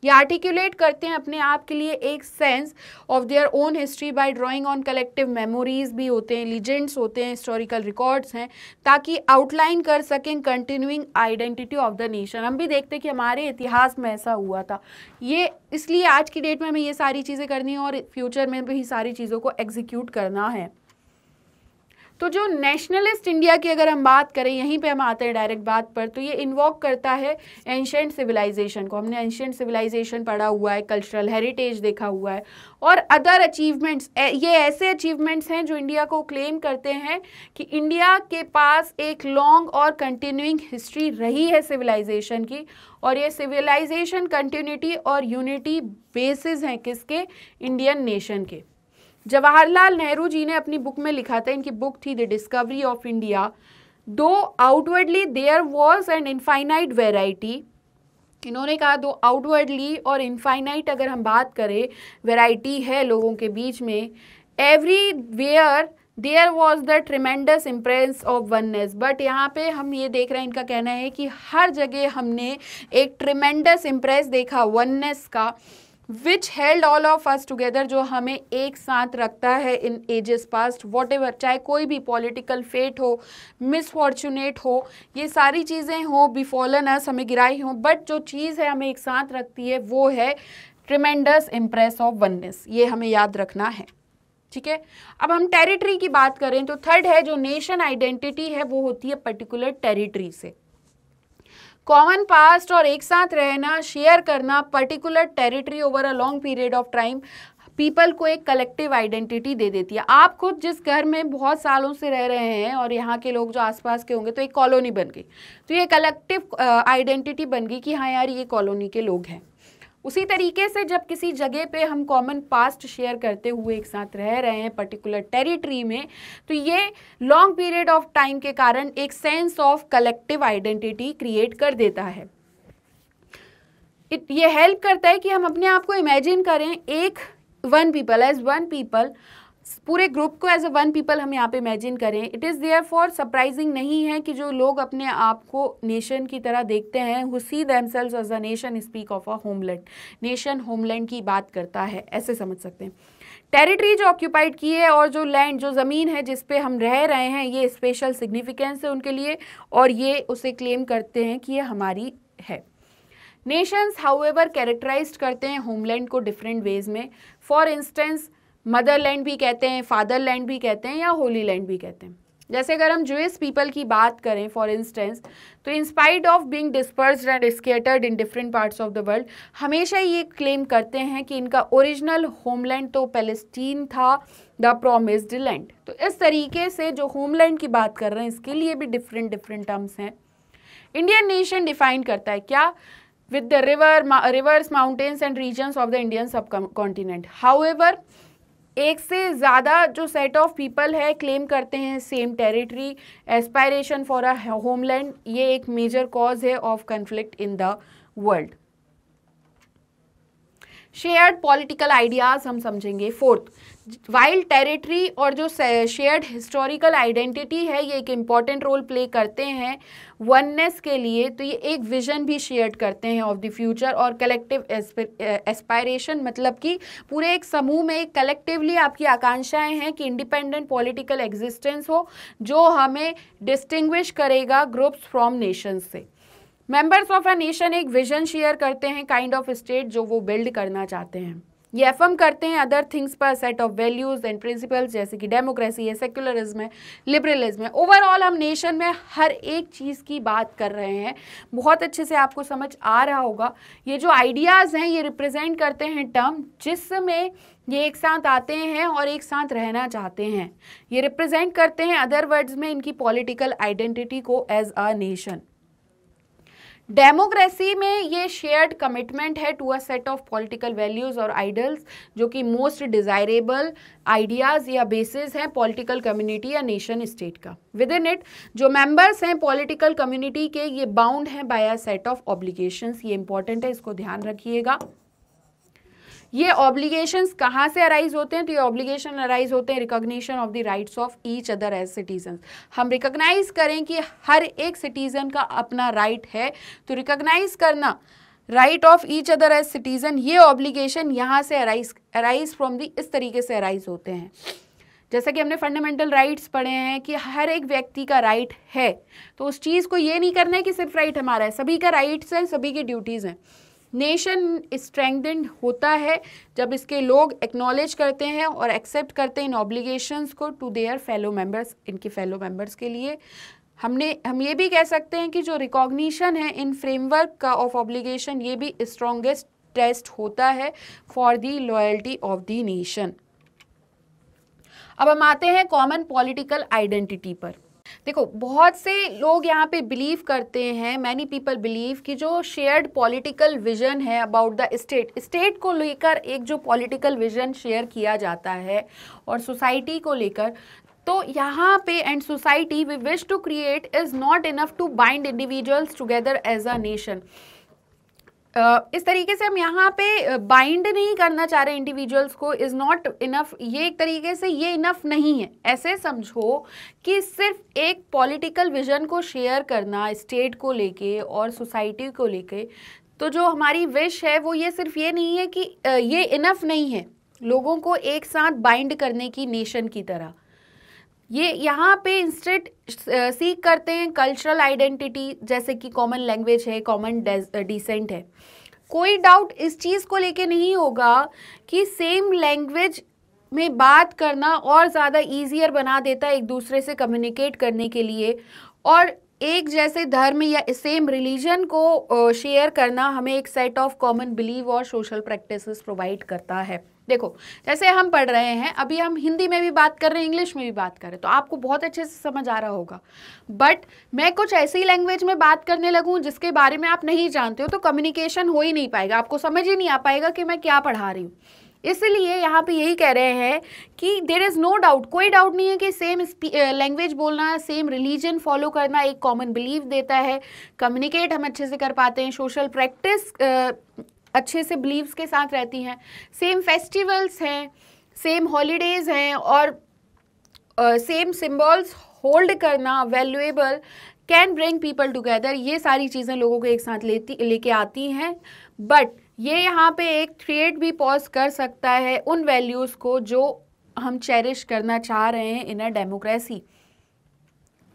ये आर्टिकुलेट करते हैं अपने आप के लिए एक sense of their own history by drawing on collective memories भी होते हैं, लीजेंड्स होते हैं, हिस्टोरिकल रिकॉर्ड्स हैं, ताकि आउटलाइन कर सकें continuing identity of the nation. हम भी देखते हैं कि हमारे इतिहास में ऐसा हुआ था, ये इसलिए आज की डेट में हमें ये सारी चीज़ें करनी है और फ्यूचर में भी सारी चीज़ों को एग्जीक्यूट करना है। तो जो नेशनलिस्ट इंडिया की अगर हम बात करें, यहीं पे हम आते हैं डायरेक्ट बात पर, तो ये इन्वॉक करता है एंशिएंट सिविलाइजेशन को। हमने एंशिएंट सिविलाइजेशन पढ़ा हुआ है, कल्चरल हेरिटेज देखा हुआ है, और अदर अचीवमेंट्स। ये ऐसे अचीवमेंट्स हैं जो इंडिया को क्लेम करते हैं कि इंडिया के पास एक लॉन्ग और कंटिन्यूइंग हिस्ट्री रही है सिविलाइजेशन की, और ये सिविलाइजेशन कंटिन्यूटी और यूनिटी बेसिस हैं किसके, इंडियन नेशन के। जवाहरलाल नेहरू जी ने अपनी बुक में लिखा था, इनकी बुक थी the discovery of India, though outwardly there was an infinite variety. इन्होंने कहा दो आउटवर्डली और इनफाइनाइट अगर हम बात करें वेराइटी है लोगों के बीच में, everywhere there was the tremendous impress of oneness. But यहाँ पे हम ये देख रहे हैं, इनका कहना है कि हर जगह हमने एक ट्रिमेंडस इम्प्रेस देखा वननेस का, which held all of us together, जो हमें एक साथ रखता है इन एजेस पास्ट। वॉट एवर, चाहे कोई भी पॉलिटिकल फेट हो, मिसफॉर्चुनेट हो, ये सारी चीज़ें हो, बिफॉलन अस, हमें गिराई हो, बट जो चीज़ है हमें एक साथ रखती है वो है ट्रिमेंडस इम्प्रेस ऑफ वननेस। ये हमें याद रखना है, ठीक है। अब हम टेरिटरी की बात करें तो थर्ड है जो नेशन आइडेंटिटी है वो होती है पर्टिकुलर टेरिटरी से। कॉमन पास्ट और एक साथ रहना, शेयर करना particular territory over a long period of time people को एक कलेक्टिव आइडेंटिटी दे देती है। आप खुद जिस घर में बहुत सालों से रह रहे हैं और यहाँ के लोग जो आसपास के होंगे, तो एक कॉलोनी बन गई, तो ये कलेक्टिव आइडेंटिटी बन गई कि हाँ यार ये कॉलोनी के लोग हैं। उसी तरीके से जब किसी जगह पे हम कॉमन पास्ट शेयर करते हुए एक साथ रह रहे हैं पर्टिकुलर टेरिटरी में, तो ये लॉन्ग पीरियड ऑफ टाइम के कारण एक sense of collective identity create कर देता है। ये हेल्प करता है कि हम अपने आप को इमेजिन करें एक one people as one people, पूरे ग्रुप को एज अ वन पीपल हम यहाँ पे इमेजिन करें। It is therefore surprising नहीं है कि जो लोग अपने आप को नेशन की तरह देखते हैं, who see themselves as a nation speak of a homeland. Nation homeland की बात करता है, ऐसे समझ सकते हैं। टेरिटरी जो ऑक्यूपाइड की है और जो लैंड, जो ज़मीन है जिस पे हम रह रहे हैं, ये स्पेशल सिग्निफिकेंस है उनके लिए, और ये उसे क्लेम करते हैं कि ये हमारी है। नेशंस हाउएवर कैरेक्टराइज्ड करते हैं होमलैंड को डिफरेंट वेज में। फॉर इंस्टेंस मदरलैंड भी कहते हैं, फादरलैंड भी कहते हैं, या होली लैंड भी कहते हैं। जैसे अगर हम जूइश पीपल की बात करें फॉर इंस्टेंस, तो in spite of being dispersed and scattered in different parts of the world, हमेशा ये क्लेम करते हैं कि इनका ओरिजिनल होमलैंड तो पैलेस्टीन था, द प्रोमिस्ड लैंड। तो इस तरीके से जो होमलैंड की बात कर रहे हैं इसके लिए भी डिफरेंट डिफरेंट टर्म्स हैं। इंडियन नेशन डिफाइन करता है क्या, with the rivers, mountains and regions of the Indian subcontinent. However, एक से ज़्यादा जो सेट ऑफ पीपल है क्लेम करते हैं same territory, aspiration for a homeland, ये एक मेजर कॉज है of conflict in the world. Shared political ideas हम समझेंगे। फोर्थ, वाइल्ड टेरिटरी और जो शेयर्ड हिस्टोरिकल आइडेंटिटी है ये एक इम्पॉर्टेंट रोल प्ले करते हैं वननेस के लिए। तो ये एक विजन भी शेयर करते हैं ऑफ द फ्यूचर, और कलेक्टिव एस्पायरेशन, मतलब कि पूरे एक समूह में एक कलेक्टिवली आपकी आकांक्षाएं हैं कि इंडिपेंडेंट पॉलिटिकल एग्जिस्टेंस हो जो हमें डिस्टिंग्विश करेगा ग्रुप्स फ्रॉम नेशंस से। मेंबर्स ऑफ अ नेशन एक विजन शेयर करते हैं काइंड ऑफ स्टेट जो वो बिल्ड करना चाहते हैं। ये एफर्म करते हैं अदर थिंग्स पर set of values and principles, जैसे कि डेमोक्रेसी है, सेक्युलरिज्म है, लिबरलिज्म है। ओवरऑल हम नेशन में हर एक चीज़ की बात कर रहे हैं, बहुत अच्छे से आपको समझ आ रहा होगा। ये जो आइडियाज़ हैं ये रिप्रेजेंट करते हैं टर्म जिसमें ये एक साथ आते हैं और एक साथ रहना चाहते हैं। ये रिप्रेजेंट करते हैं अदर वर्ड्स में इनकी पॉलिटिकल आइडेंटिटी को एज अ नेशन। डेमोक्रेसी में ये शेयर्ड कमिटमेंट है to a set of political values और आइडल्स जो कि मोस्ट डिजायरेबल आइडियाज या बेसिस हैं पॉलिटिकल कम्युनिटी या नेशन स्टेट का। विद इन इट जो मेंबर्स हैं पॉलिटिकल कम्युनिटी के ये बाउंड हैं by a set of obligations. ये इंपॉर्टेंट है, इसको ध्यान रखिएगा। ये ऑब्लिगेशंस कहाँ से अराइज होते हैं, तो ये ऑब्लिगेशन अराइज होते हैं recognition of the rights of each other as citizen. हम रिकॉग्नाइज करें कि हर एक सिटीजन का अपना राइट है, तो रिकॉग्नाइज करना right of each other as citizen, ये ऑब्लिगेशन यहाँ से अराइज फ्रॉम दी, इस तरीके से अराइज होते हैं। जैसा कि हमने फंडामेंटल राइट्स पढ़े हैं कि हर एक व्यक्ति का राइट है, तो उस चीज़ को ये नहीं करना है कि सिर्फ राइट हमारा है, सभी का राइट्स हैं, सभी की ड्यूटीज़ हैं। नेशन स्ट्रेंथेंड होता है जब इसके लोग एक्नॉलेज करते हैं और एक्सेप्ट करते हैं इन ऑब्लिगेशंस को टू देयर फेलो मेंबर्स, इनके फेलो मेंबर्स के लिए। हम ये भी कह सकते हैं कि जो रिकॉग्निशन है इन फ्रेमवर्क का ऑफ ऑब्लिगेशन, ये भी स्ट्रॉन्गेस्ट टेस्ट होता है for the loyalty of the nation. अब हम आते हैं कॉमन पॉलिटिकल आइडेंटिटी पर। देखो, बहुत से लोग यहाँ पे बिलीव करते हैं, मैनी पीपल बिलीव कि जो शेयर्ड पॉलिटिकल विजन है अबाउट द स्टेट को लेकर एक जो पॉलिटिकल विजन शेयर किया जाता है और सोसाइटी को लेकर, तो यहाँ पे and society we wish to create is not enough to bind individuals together as a nation. इस तरीके से हम यहाँ पे बाइंड नहीं करना चाह रहे इंडिविजुअल्स को, इज़ नॉट इनफ, ये एक तरीके से ये इनफ नहीं है। ऐसे समझो कि सिर्फ एक पॉलिटिकल विजन को शेयर करना स्टेट को लेके और सोसाइटी को लेके, तो जो हमारी विश है वो ये सिर्फ ये नहीं है कि ये इनफ नहीं है लोगों को एक साथ बाइंड करने की नेशन की तरह। ये यहाँ पे इंस्टेड सीख करते हैं कल्चरल आइडेंटिटी, जैसे कि कॉमन लैंग्वेज है, कॉमन डिसेंट है। कोई डाउट इस चीज़ को लेके नहीं होगा कि सेम लैंग्वेज में बात करना और ज़्यादा ईजियर बना देता है एक दूसरे से कम्युनिकेट करने के लिए, और एक जैसे धर्म या सेम रिलीजन को शेयर करना हमें एक सेट ऑफ कॉमन बिलीव और सोशल प्रैक्टिसेस प्रोवाइड करता है। देखो, जैसे हम पढ़ रहे हैं, अभी हम हिंदी में भी बात कर रहे हैं, इंग्लिश में भी बात कर रहे हैं, तो आपको बहुत अच्छे से समझ आ रहा होगा। बट मैं कुछ ऐसी लैंग्वेज में बात करने लगूं जिसके बारे में आप नहीं जानते हो, तो कम्युनिकेशन हो ही नहीं पाएगा, आपको समझ ही नहीं आ पाएगा कि मैं क्या पढ़ा रही हूँ। इसलिए यहाँ पे यही कह रहे हैं कि देयर इज़ नो डाउट, कोई डाउट नहीं है कि सेम लैंग्वेज बोलना, सेम रिलीजन फॉलो करना एक कॉमन बिलीव देता है, कम्युनिकेट हम अच्छे से कर पाते हैं, सोशल प्रैक्टिस अच्छे से बिलीव्स के साथ रहती हैं, सेम फेस्टिवल्स हैं, सेम हॉलीडेज़ हैं, और सेम सिम्बॉल्स होल्ड करना valuable can bring people together. ये सारी चीज़ें लोगों को एक साथ लेके आती हैं। बट ये यहाँ पे एक थ्रेड भी पॉज कर सकता है उन वैल्यूज़ को जो हम चेरिश करना चाह रहे हैं इन अ डेमोक्रेसी।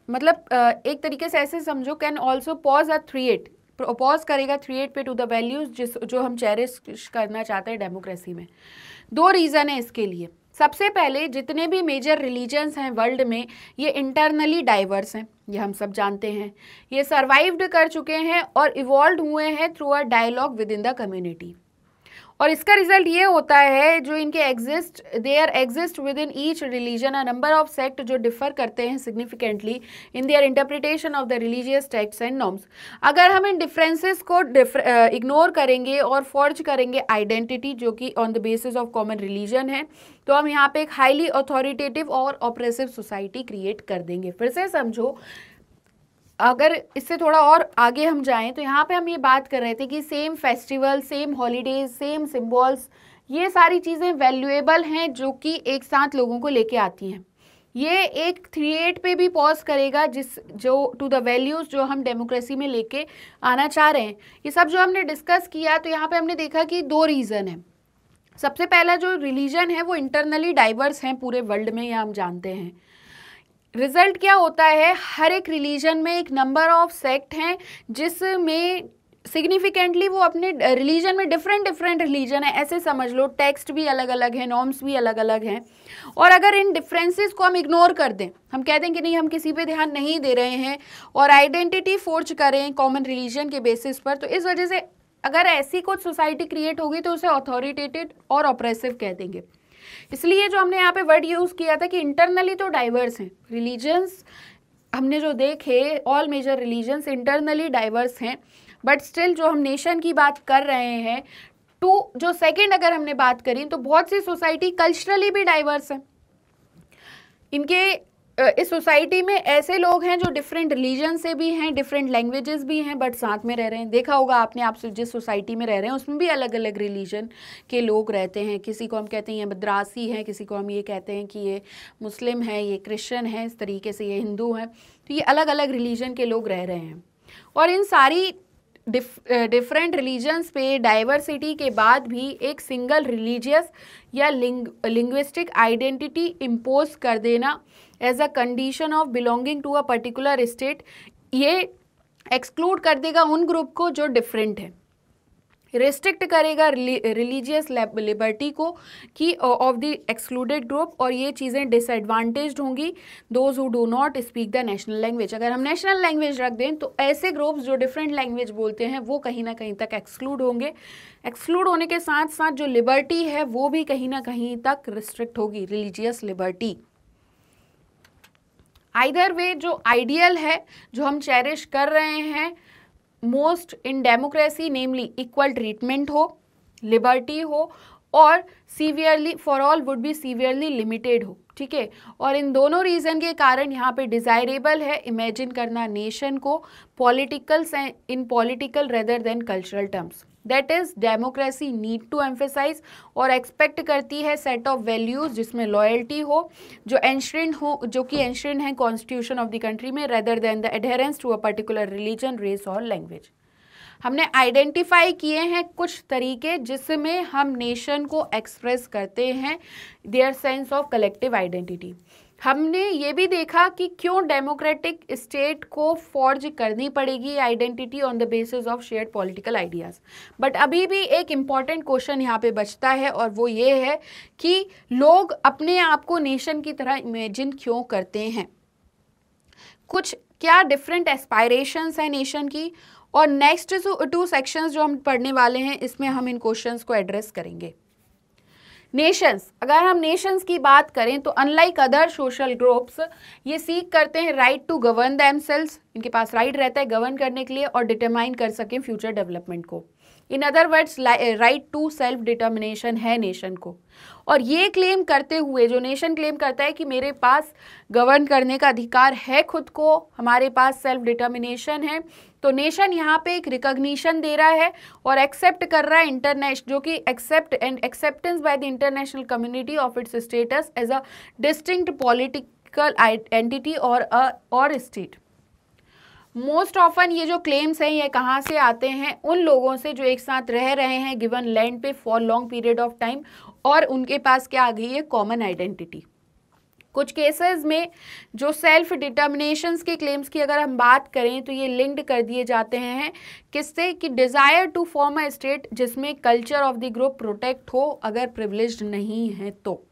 मतलब एक तरीके से ऐसे समझो, can also pause a thread, pause करेगा थ्रेड पे टू द वैल्यूज जो हम चेरिश करना चाहते हैं डेमोक्रेसी में। दो रीज़न है इसके लिए। सबसे पहले जितने भी मेजर रिलीजन्स हैं वर्ल्ड में, ये इंटरनली डाइवर्स हैं, ये हम सब जानते हैं। ये सर्वाइव्ड कर चुके हैं और इवॉल्व हुए हैं through a dialogue within the community. और इसका रिजल्ट ये होता है जो इनके exist within each religion a number of sect जो डिफर करते हैं significantly in their interpretation of the religious text and norms. अगर हम इन डिफरेंसेस को इग्नोर करेंगे और फॉर्ज करेंगे आइडेंटिटी जो कि on the basis of common religion है, तो हम यहाँ पे एक हाईली अथॉरिटेटिव और ऑप्रेसिव सोसाइटी क्रिएट कर देंगे। फिर से समझो, अगर इससे थोड़ा और आगे हम जाएं तो यहाँ पे हम ये बात कर रहे थे कि same festival, same holidays, same symbols, ये सारी चीज़ें वैल्यूएबल हैं जो कि एक साथ लोगों को लेके आती हैं। ये एक थ्रिएट पे भी पॉज करेगा जो टू द वैल्यूज़ जो हम डेमोक्रेसी में लेके आना चाह रहे हैं। ये सब जो हमने डिस्कस किया, तो यहाँ पे हमने देखा कि 2 रीज़न है। सबसे पहला जो रिलीजन है वो इंटरनली डाइवर्स हैं पूरे वर्ल्ड में, ये हम जानते हैं। रिजल्ट क्या होता है, हर एक रिलीजन में एक नंबर ऑफ सेक्ट हैं जिसमें सिग्निफिकेंटली वो अपने रिलीजन में डिफरेंट रिलीजन है, ऐसे समझ लो, टेक्स्ट भी अलग अलग हैं, नॉर्म्स भी अलग अलग हैं। और अगर इन डिफरेंसेस को हम इग्नोर कर दें, हम कह दें कि नहीं हम किसी पे ध्यान नहीं दे रहे हैं और आइडेंटिटी फोर्ज करें कॉमन रिलीजन के बेसिस पर, तो इस वजह से अगर ऐसी कुछ सोसाइटी क्रिएट होगी तो उसे अथॉरिटेटिव और ऑप्रेसिव कह देंगे। इसलिए जो हमने यहाँ पे वर्ड यूज़ किया था कि इंटरनली तो डाइवर्स हैं रिलीजन्स, हमने जो देखे all major religions internally diverse हैं, बट स्टिल जो हम नेशन की बात कर रहे हैं, टू जो सेकंड अगर हमने बात करी तो बहुत सी सोसाइटी कल्चरली भी डाइवर्स हैं। इनके इस सोसाइटी में ऐसे लोग हैं जो डिफरेंट रिलीजन से भी हैं, डिफरेंट लैंग्वेजेस भी हैं, बट साथ में रह रहे हैं। देखा होगा आपने, आप जिस सोसाइटी में रह रहे हैं उसमें भी अलग अलग रिलीजन के लोग रहते हैं। किसी को हम कहते हैं ये मद्रासी हैं, किसी को हम ये कहते हैं कि ये मुस्लिम है, ये क्रिश्चियन है, इस तरीके से ये हिंदू हैं। तो ये अलग अलग रिलीजन के लोग रह रहे हैं। और इन सारी डिफरेंट रिलीजन्स पे डाइवर्सिटी के बाद भी एक सिंगल रिलीजियस या लिंग्विस्टिक आइडेंटिटी इम्पोज कर देना as a condition of belonging to a particular state, ये एक्सक्लूड कर देगा उन ग्रुप को जो डिफरेंट है, रिस्ट्रिक्ट करेगा रिलीजियस लिबर्टी को कि ऑफ द एक्सक्लूडेड ग्रुप, और ये चीज़ें डिसएडवांटेज्ड होंगी those who do not speak the national language. अगर हम नेशनल लैंग्वेज रख दें तो ऐसे ग्रुप्स जो डिफरेंट लैंग्वेज बोलते हैं वो कहीं ना कहीं तक एक्सक्लूड होंगे। एक्सक्लूड होने के साथ साथ जो लिबर्टी है वो भी कहीं ना कहीं तक रिस्ट्रिक्ट होगी, रिलीजियस लिबर्टी। आइदर वे जो आइडियल है जो हम चेरिश कर रहे हैं most in democracy, namely equal treatment हो, लिबर्टी हो, और severely for all would be severely limited हो, ठीक है। और इन दोनों रीज़न के कारण यहाँ पे डिज़ायरेबल है इमेजिन करना नेशन को political rather than cultural terms. That is democracy need to emphasize और एक्सपेक्ट करती है सेट ऑफ वैल्यूज जिसमें लॉयल्टी हो, जो कि एंश्रिंड है कॉन्स्टिट्यूशन ऑफ द कंट्री में, rather than the adherence to a particular religion, race और लैंग्वेज। हमने आइडेंटिफाई किए हैं कुछ तरीके जिसमें हम नेशन को एक्सप्रेस करते हैं their sense of collective identity. हमने ये भी देखा कि क्यों डेमोक्रेटिक स्टेट को फॉर्ज करनी पड़ेगी identity on the basis of shared political ideas. But अभी भी एक इम्पॉर्टेंट क्वेश्चन यहाँ पे बचता है और वो ये है कि लोग अपने आप को नेशन की तरह इमेजिन क्यों करते हैं, कुछ क्या डिफरेंट एस्पायरेशंस हैं नेशन की। और नेक्स्ट 2 सेक्शंस जो हम पढ़ने वाले हैं इसमें हम इन क्वेश्चंस को एड्रेस करेंगे। नेशंस, अगर हम नेशंस की बात करें तो अनलाइक अदर सोशल ग्रुप्स ये सीख करते हैं राइट टू गवर्न देमसेल्व्स, इनके पास राइट रहता है गवर्न करने के लिए और डिटरमाइन कर सकें फ्यूचर डेवलपमेंट को। In other words right to self determination है नेशन को। और ये क्लेम करते हुए जो नेशन क्लेम करता है कि मेरे पास गवर्न करने का अधिकार है खुद को, हमारे पास सेल्फ डिटर्मिनेशन है, तो नेशन यहाँ पे एक रिकॉग्निशन दे रहा है और एक्सेप्ट कर रहा है इंटरनेशनल, जो कि acceptance by the international community of its status as a distinct political entity और स्टेट। मोस्ट ऑफन ये जो क्लेम्स हैं ये कहाँ से आते हैं, उन लोगों से जो एक साथ रह रहे हैं गिवन लैंड पे for long period of time और उनके पास क्या आ गई है, कॉमन आइडेंटिटी। कुछ केसेस में जो सेल्फ डिटर्मिनेशंस के क्लेम्स की अगर हम बात करें तो ये लिंक्ड कर दिए जाते हैं किससे, कि desire to form a state जिसमें culture of the group protect हो अगर प्रिविलेज्ड नहीं है तो।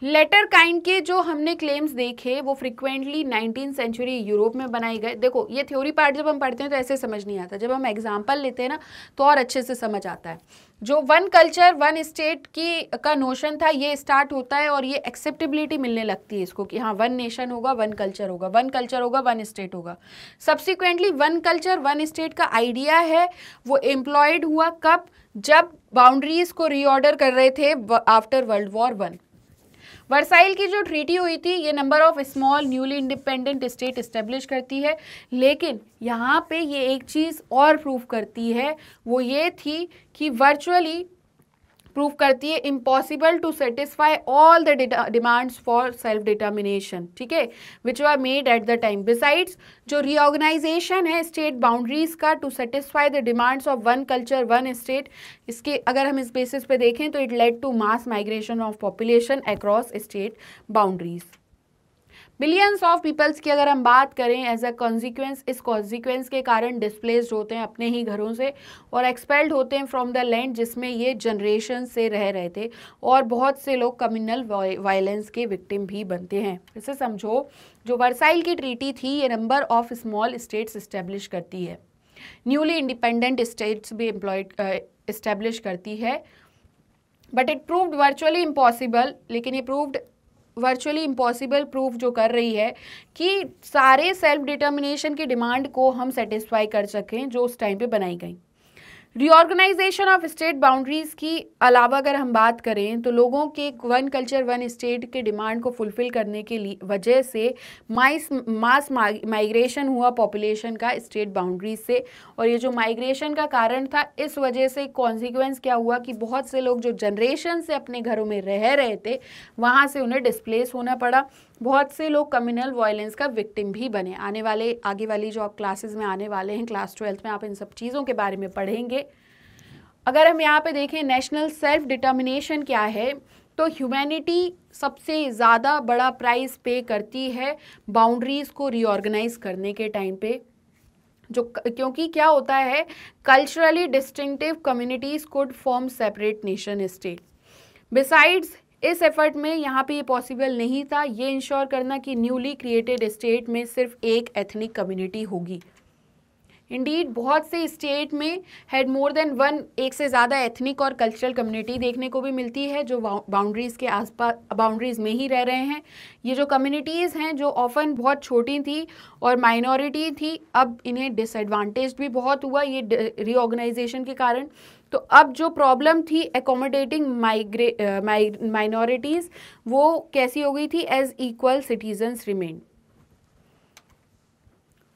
लेटर काइंड के जो हमने क्लेम्स देखे वो फ्रिक्वेंटली 19th सेंचुरी यूरोप में बनाए गए। देखो ये थ्योरी पार्ट जब हम पढ़ते हैं तो ऐसे समझ नहीं आता, जब हम एग्जाम्पल लेते हैं ना तो और अच्छे से समझ आता है। जो वन कल्चर वन स्टेट की का नोशन था ये स्टार्ट होता है और ये एक्सेप्टेबिलिटी मिलने लगती है इसको कि हाँ वन नेशन होगा, वन कल्चर होगा, वन कल्चर होगा, वन स्टेट होगा। Subsequently one culture one state का आइडिया है वो एम्प्लॉयड हुआ कब, जब बाउंड्रीज को रीऑर्डर कर रहे थे after world war one. Versailles की जो ट्रीटी हुई थी ये number of small newly independent state establish करती है, लेकिन यहाँ पे ये एक चीज़ और प्रूव करती है, वो ये थी कि वर्चुअली प्रूव करती है impossible to satisfy all the demands for self determination, ठीक है, which were made at the time. Besides जो रीऑर्गेनाइजेशन है स्टेट बाउंड्रीज का to satisfy the demands of one culture one state, इसके अगर हम इस बेसिस पे देखें तो it lead to mass migration of population across state boundaries. Billions of peoples की अगर हम बात करें एज अ कॉन्सिक्वेंस, इस कॉन्सिक्वेंस के कारण डिस्प्लेस्ड होते हैं अपने ही घरों से और एक्सपेल्ड होते हैं फ्रॉम द लैंड जिसमें ये जनरेशन से रह रहे थे, और बहुत से लोग कम्युनल वायलेंस के विक्टिम भी बनते हैं। इसे समझो, जो वर्साइल की ट्रीटी थी ये number of small states establish करती है, न्यूली इंडिपेंडेंट स्टेट्स भी इस्टेब्लिश करती है, but it proved virtually impossible, लेकिन ये प्रूव्ड वर्चुअली इम्पॉसिबल प्रूफ जो कर रही है कि सारे सेल्फ डिटर्मिनेशन की डिमांड को हम सेटिस्फाई कर सकें जो उस टाइम पे बनाई गई। रीऑर्गेनाइजेशन ऑफ स्टेट बाउंड्रीज की अलावा अगर हम बात करें तो लोगों के वन कल्चर वन स्टेट के डिमांड को फुलफिल करने के लिए वजह से मास माइग्रेशन हुआ पॉपुलेशन का स्टेट बाउंड्रीज से, और ये जो माइग्रेशन का कारण था इस वजह से कॉन्सिक्वेंस क्या हुआ कि बहुत से लोग जो जनरेशन से अपने घरों में रह रहे थे वहाँ से उन्हें डिस्प्लेस होना पड़ा, बहुत से लोग कम्युनल वायलेंस का विक्टिम भी बने। आगे वाली जो आप क्लासेस में आने वाले हैं क्लास 12th में आप इन सब चीज़ों के बारे में पढ़ेंगे। अगर हम यहाँ पे देखें नेशनल सेल्फ डिटर्मिनेशन क्या है, तो ह्यूमैनिटी सबसे ज़्यादा बड़ा प्राइस पे करती है बाउंड्रीज़ को रीऑर्गेनाइज करने के टाइम पे, क्योंकि क्या होता है culturally distinctive communities could form separate nation state. Besides इस एफर्ट में यहाँ पे ये पॉसिबल नहीं था ये इंश्योर करना कि न्यूली क्रिएटेड स्टेट में सिर्फ एक एथनिक कम्युनिटी होगी। इंडीड बहुत से स्टेट में हैड मोर देन वन, एक से ज़्यादा एथनिक और कल्चरल कम्युनिटी देखने को भी मिलती है जो बाउंड्रीज़ के आसपास बाउंड्रीज़ में ही रह रहे हैं। ये जो कम्युनिटीज़ हैं जो ऑफन बहुत छोटी थी और माइनॉरिटी थी, अब इन्हें डिसएडवांटेज भी बहुत हुआ ये रीऑर्गेनाइजेशन के कारण। तो अब जो प्रॉब्लम थी एकोमोडेटिंग माइनॉरिटीज़ वो कैसी हो गई थी, एज इक्वल सिटीजन्स रिमेन।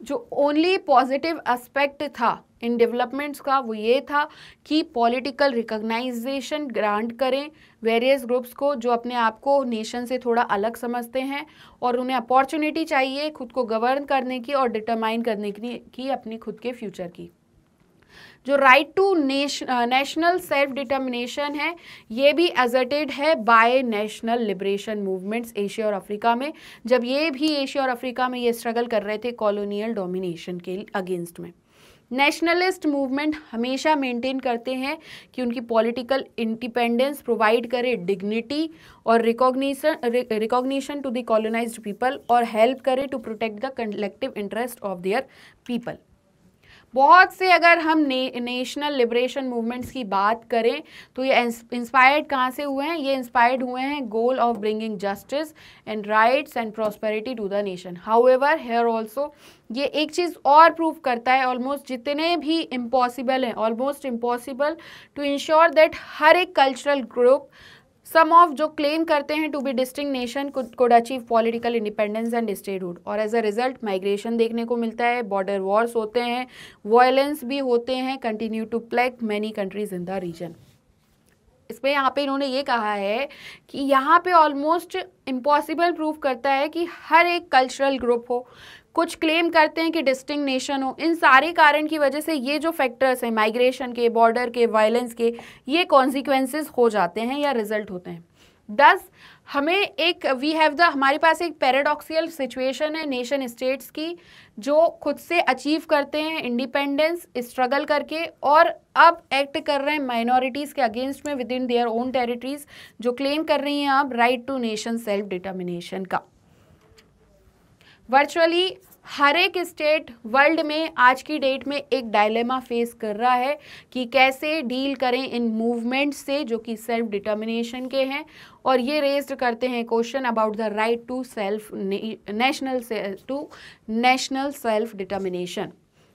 जो ओनली पॉजिटिव एस्पेक्ट था इन डेवलपमेंट्स का वो ये था कि पॉलिटिकल रिकॉग्नाइजेशन ग्रांट करें वेरियस ग्रुप्स को जो अपने आप को नेशन से थोड़ा अलग समझते हैं, और उन्हें अपॉर्चुनिटी चाहिए खुद को गवर्न करने की और डिटरमाइन करने की अपनी खुद के फ्यूचर की। जो right to national self determination है ये भी एजर्टेड है by national liberation movements Asia और अफ्रीका में, जब ये भी एशिया और अफ्रीका में ये स्ट्रगल कर रहे थे कॉलोनियल डोमिनेशन के अगेंस्ट में। नेशनलिस्ट मूवमेंट हमेशा मेंटेन करते हैं कि उनकी पॉलिटिकल इंडिपेंडेंस प्रोवाइड करे डिग्निटी और recognition to the colonized people और हेल्प करे to protect the collective interest of their people. बहुत से अगर हम नेशनल लिबरेशन मूवमेंट्स की बात करें तो ये इंस्पायर्ड कहाँ से हुए हैं, ये इंस्पायर्ड हुए हैं goal of bringing justice and rights and prosperity to the nation. However here also ये एक चीज़ और प्रूव करता है ऑलमोस्ट जितने भी इम्पॉसिबल हैं, almost impossible to insure that हर एक कल्चरल ग्रुप सम ऑफ जो क्लेम करते हैं to be distinct nation could achieve political independence and statehood, और एज अ रिजल्ट माइग्रेशन देखने को मिलता है, बॉर्डर वॉर्स होते हैं, वायलेंस भी होते हैं, continue to plague many countries in the region. इसमें यहाँ पे इन्होंने ये कहा है कि यहाँ पे ऑलमोस्ट इम्पॉसिबल प्रूव करता है कि हर एक कल्चरल ग्रुप हो, कुछ क्लेम करते हैं कि डिस्टिंक्ट नेशन हो, इन सारे कारण की वजह से ये जो फैक्टर्स हैं माइग्रेशन के, बॉर्डर के, वायलेंस के, ये कॉन्सिक्वेंसेस हो जाते हैं या रिजल्ट होते हैं। दस हमें एक हमारे पास एक पैराडॉक्सियल सिचुएशन है नेशन स्टेट्स की, जो खुद से अचीव करते हैं इंडिपेंडेंस स्ट्रगल करके, और अब एक्ट कर रहे हैं माइनॉरिटीज़ के अगेंस्ट में within their own territories, जो क्लेम कर रही हैं अब right to nation self determination का। वर्चुअली हर एक स्टेट वर्ल्ड में आज की डेट में एक डायलेमा फेस कर रहा है कि कैसे डील करें इन मूवमेंट से जो कि सेल्फ डिटर्मिनेशन के हैं, और ये रेज्ड करते हैं question about the right to national self determination.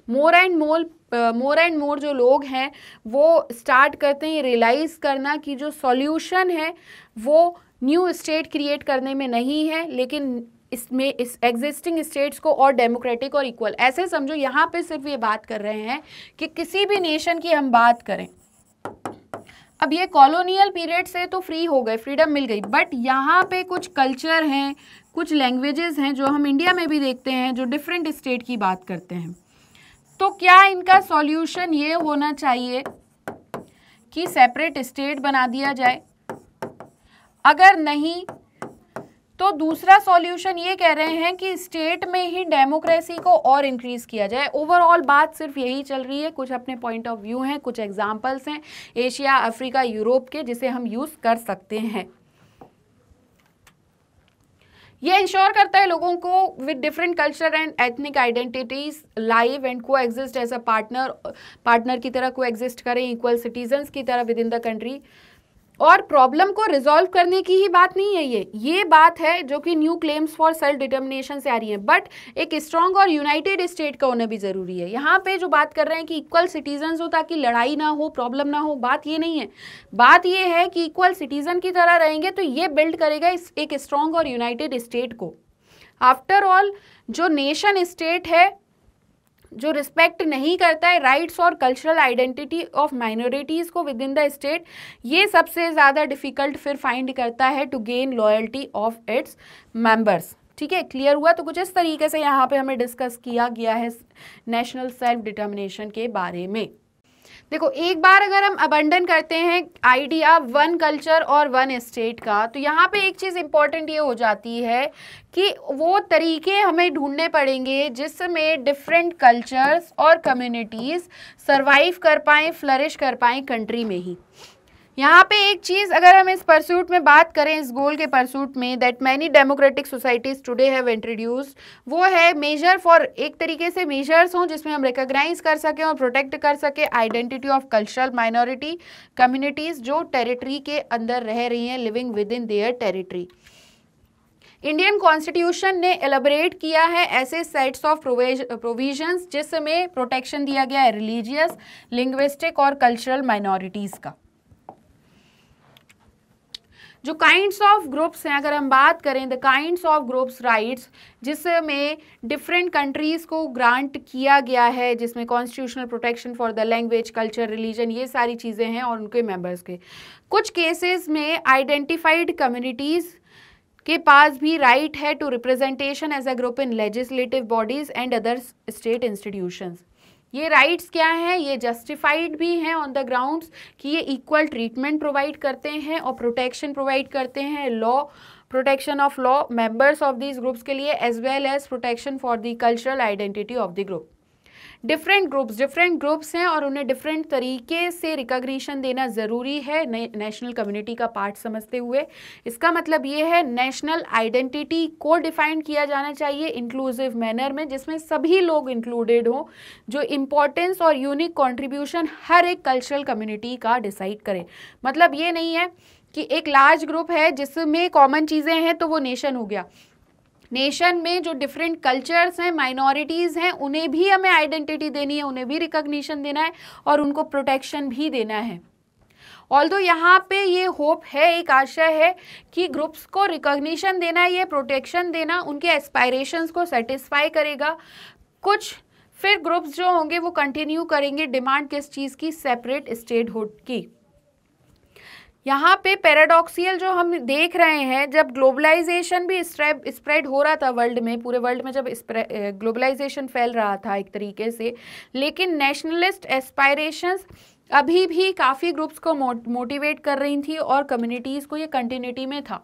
More and more जो लोग हैं वो स्टार्ट करते हैं रियलाइज़ करना कि जो सॉल्यूशन है वो न्यू स्टेट क्रिएट करने में नहीं है, लेकिन इसमें इस एग्जिस्टिंग स्टेट्स को और डेमोक्रेटिक और इक्वल, ऐसे समझो यहाँ पे सिर्फ ये बात कर रहे हैं कि किसी भी नेशन की हम बात करें, अब ये कॉलोनियल पीरियड से तो फ्री हो गए, फ्रीडम मिल गई, बट यहाँ पे कुछ कल्चर हैं, कुछ लैंग्वेजेस हैं जो हम इंडिया में भी देखते हैं जो डिफरेंट स्टेट की बात करते हैं। तो क्या इनका सॉल्यूशन ये होना चाहिए कि सेपरेट स्टेट बना दिया जाए? अगर नहीं तो दूसरा सॉल्यूशन ये कह रहे हैं कि स्टेट में ही डेमोक्रेसी को और इंक्रीज किया जाए। ओवरऑल बात सिर्फ यही चल रही है, कुछ अपने पॉइंट ऑफ व्यू हैं, कुछ एग्जांपल्स हैं एशिया, अफ्रीका, यूरोप के, जिसे हम यूज कर सकते हैं। ये इंश्योर करता है लोगों को with different culture and ethnic identities live and को एग्जिस्ट एज अ पार्टनर की तरह को एग्जिस्ट करें, इक्वल सिटीजन्स की तरह विद इन द कंट्री। और प्रॉब्लम को रिजॉल्व करने की ही बात नहीं है, ये बात है जो कि new claims for self determination से आ रही है, बट एक स्ट्रॉन्ग और यूनाइटेड स्टेट का होना भी जरूरी है। यहाँ पे जो बात कर रहे हैं कि इक्वल सिटीजन्स हो ताकि लड़ाई ना हो, प्रॉब्लम ना हो, बात ये नहीं है। बात ये है कि इक्वल सिटीजन की तरह रहेंगे तो ये बिल्ड करेगा एक स्ट्रॉन्ग और यूनाइटेड स्टेट को। आफ्टर ऑल जो नेशन स्टेट है जो रिस्पेक्ट नहीं करता है राइट्स और कल्चरल आइडेंटिटी ऑफ माइनॉरिटीज़ को विद इन द स्टेट, ये सबसे ज़्यादा डिफ़िकल्ट फिर फाइंड करता है to gain loyalty of its members. ठीक है, क्लियर हुआ? तो कुछ इस तरीके से यहाँ पे हमें डिस्कस किया गया है नेशनल सेल्फ डिटर्मिनेशन के बारे में। देखो, एक बार अगर हम अबंडन करते हैं आइडिया वन कल्चर और वन स्टेट का, तो यहाँ पे एक चीज़ इंपॉर्टेंट ये हो जाती है कि वो तरीके हमें ढूंढने पड़ेंगे जिसमें डिफरेंट कल्चर्स और कम्युनिटीज़ सरवाइव कर पाएँ, फ्लरिश कर पाएँ कंट्री में ही। यहाँ पे एक चीज़ अगर हम इस परसूट में बात करें, इस गोल के परसूट में, that many democratic societies today have introduced, वो है मेजर फॉर, एक तरीके से मेजर्स हों जिसमें हम रिकॉग्नाइज कर सकें और प्रोटेक्ट कर सकें identity of cultural minority communities जो टेरिटरी के अंदर रह रही हैं, living with in their territory. Indian constitution ने एलैबोरेट किया है ऐसे सेट्स ऑफ प्रोविजंस जिसमें प्रोटेक्शन दिया गया है रिलीजियस, लिंग्विस्टिक और कल्चरल माइनॉरिटीज़ का। जो काइंड्स ऑफ ग्रुप्स हैं, अगर हम बात करें the kinds of groups rights जिसमें डिफरेंट कंट्रीज़ को ग्रांट किया गया है, जिसमें constitutional protection for the language, culture, religion, ये सारी चीज़ें हैं और उनके मेंबर्स के। कुछ केसेस में आइडेंटिफाइड कम्युनिटीज़ के पास भी राइट है to representation as a group in legislative bodies and other state institutions. ये राइट्स क्या हैं? ये जस्टिफाइड भी हैं ऑन द ग्राउंड्स कि ये इक्वल ट्रीटमेंट प्रोवाइड करते हैं और प्रोटेक्शन प्रोवाइड करते हैं, law protection of law members of these groups के लिए, as well as protection for the cultural identity of the group. Different groups हैं और उन्हें डिफरेंट तरीके से रिकॉग्निशन देना ज़रूरी है नेशनल कम्युनिटी का पार्ट समझते हुए। इसका मतलब ये है नेशनल आइडेंटिटी को डिफाइन किया जाना चाहिए इंक्लूसिव मैनर में, जिसमें सभी लोग इंक्लूडेड हों, जो इम्पोर्टेंस और यूनिक कॉन्ट्रीब्यूशन हर एक कल्चरल कम्युनिटी का डिसाइड करें। मतलब ये नहीं है कि एक लार्ज ग्रुप है जिसमें कॉमन चीज़ें हैं तो वो नेशन हो गया। नेशन में जो डिफरेंट कल्चर्स हैं, माइनॉरिटीज़ हैं, उन्हें भी हमें आइडेंटिटी देनी है, उन्हें भी रिकॉग्निशन देना है और उनको प्रोटेक्शन भी देना है। ऑल्दो यहाँ पे ये होप है, एक आशा है कि ग्रुप्स को रिकॉग्निशन देना, ये प्रोटेक्शन देना उनके एस्पायरेशंस को सेटिस्फाई करेगा। कुछ फिर ग्रुप्स जो होंगे वो कंटिन्यू करेंगे डिमांड किस चीज़ की? सेपरेट स्टेटहुड की। यहाँ पे पैराडॉक्सियल जो हम देख रहे हैं, जब ग्लोबलाइजेशन भी स्प्रेड हो रहा था वर्ल्ड में, पूरे वर्ल्ड में जब ग्लोबलाइजेशन फैल रहा था एक तरीके से, लेकिन नेशनलिस्ट एस्पायरेशंस अभी भी काफ़ी ग्रुप्स को मोटिवेट कर रही थी और कम्युनिटीज़ को ये कंटिन्यूटी में था।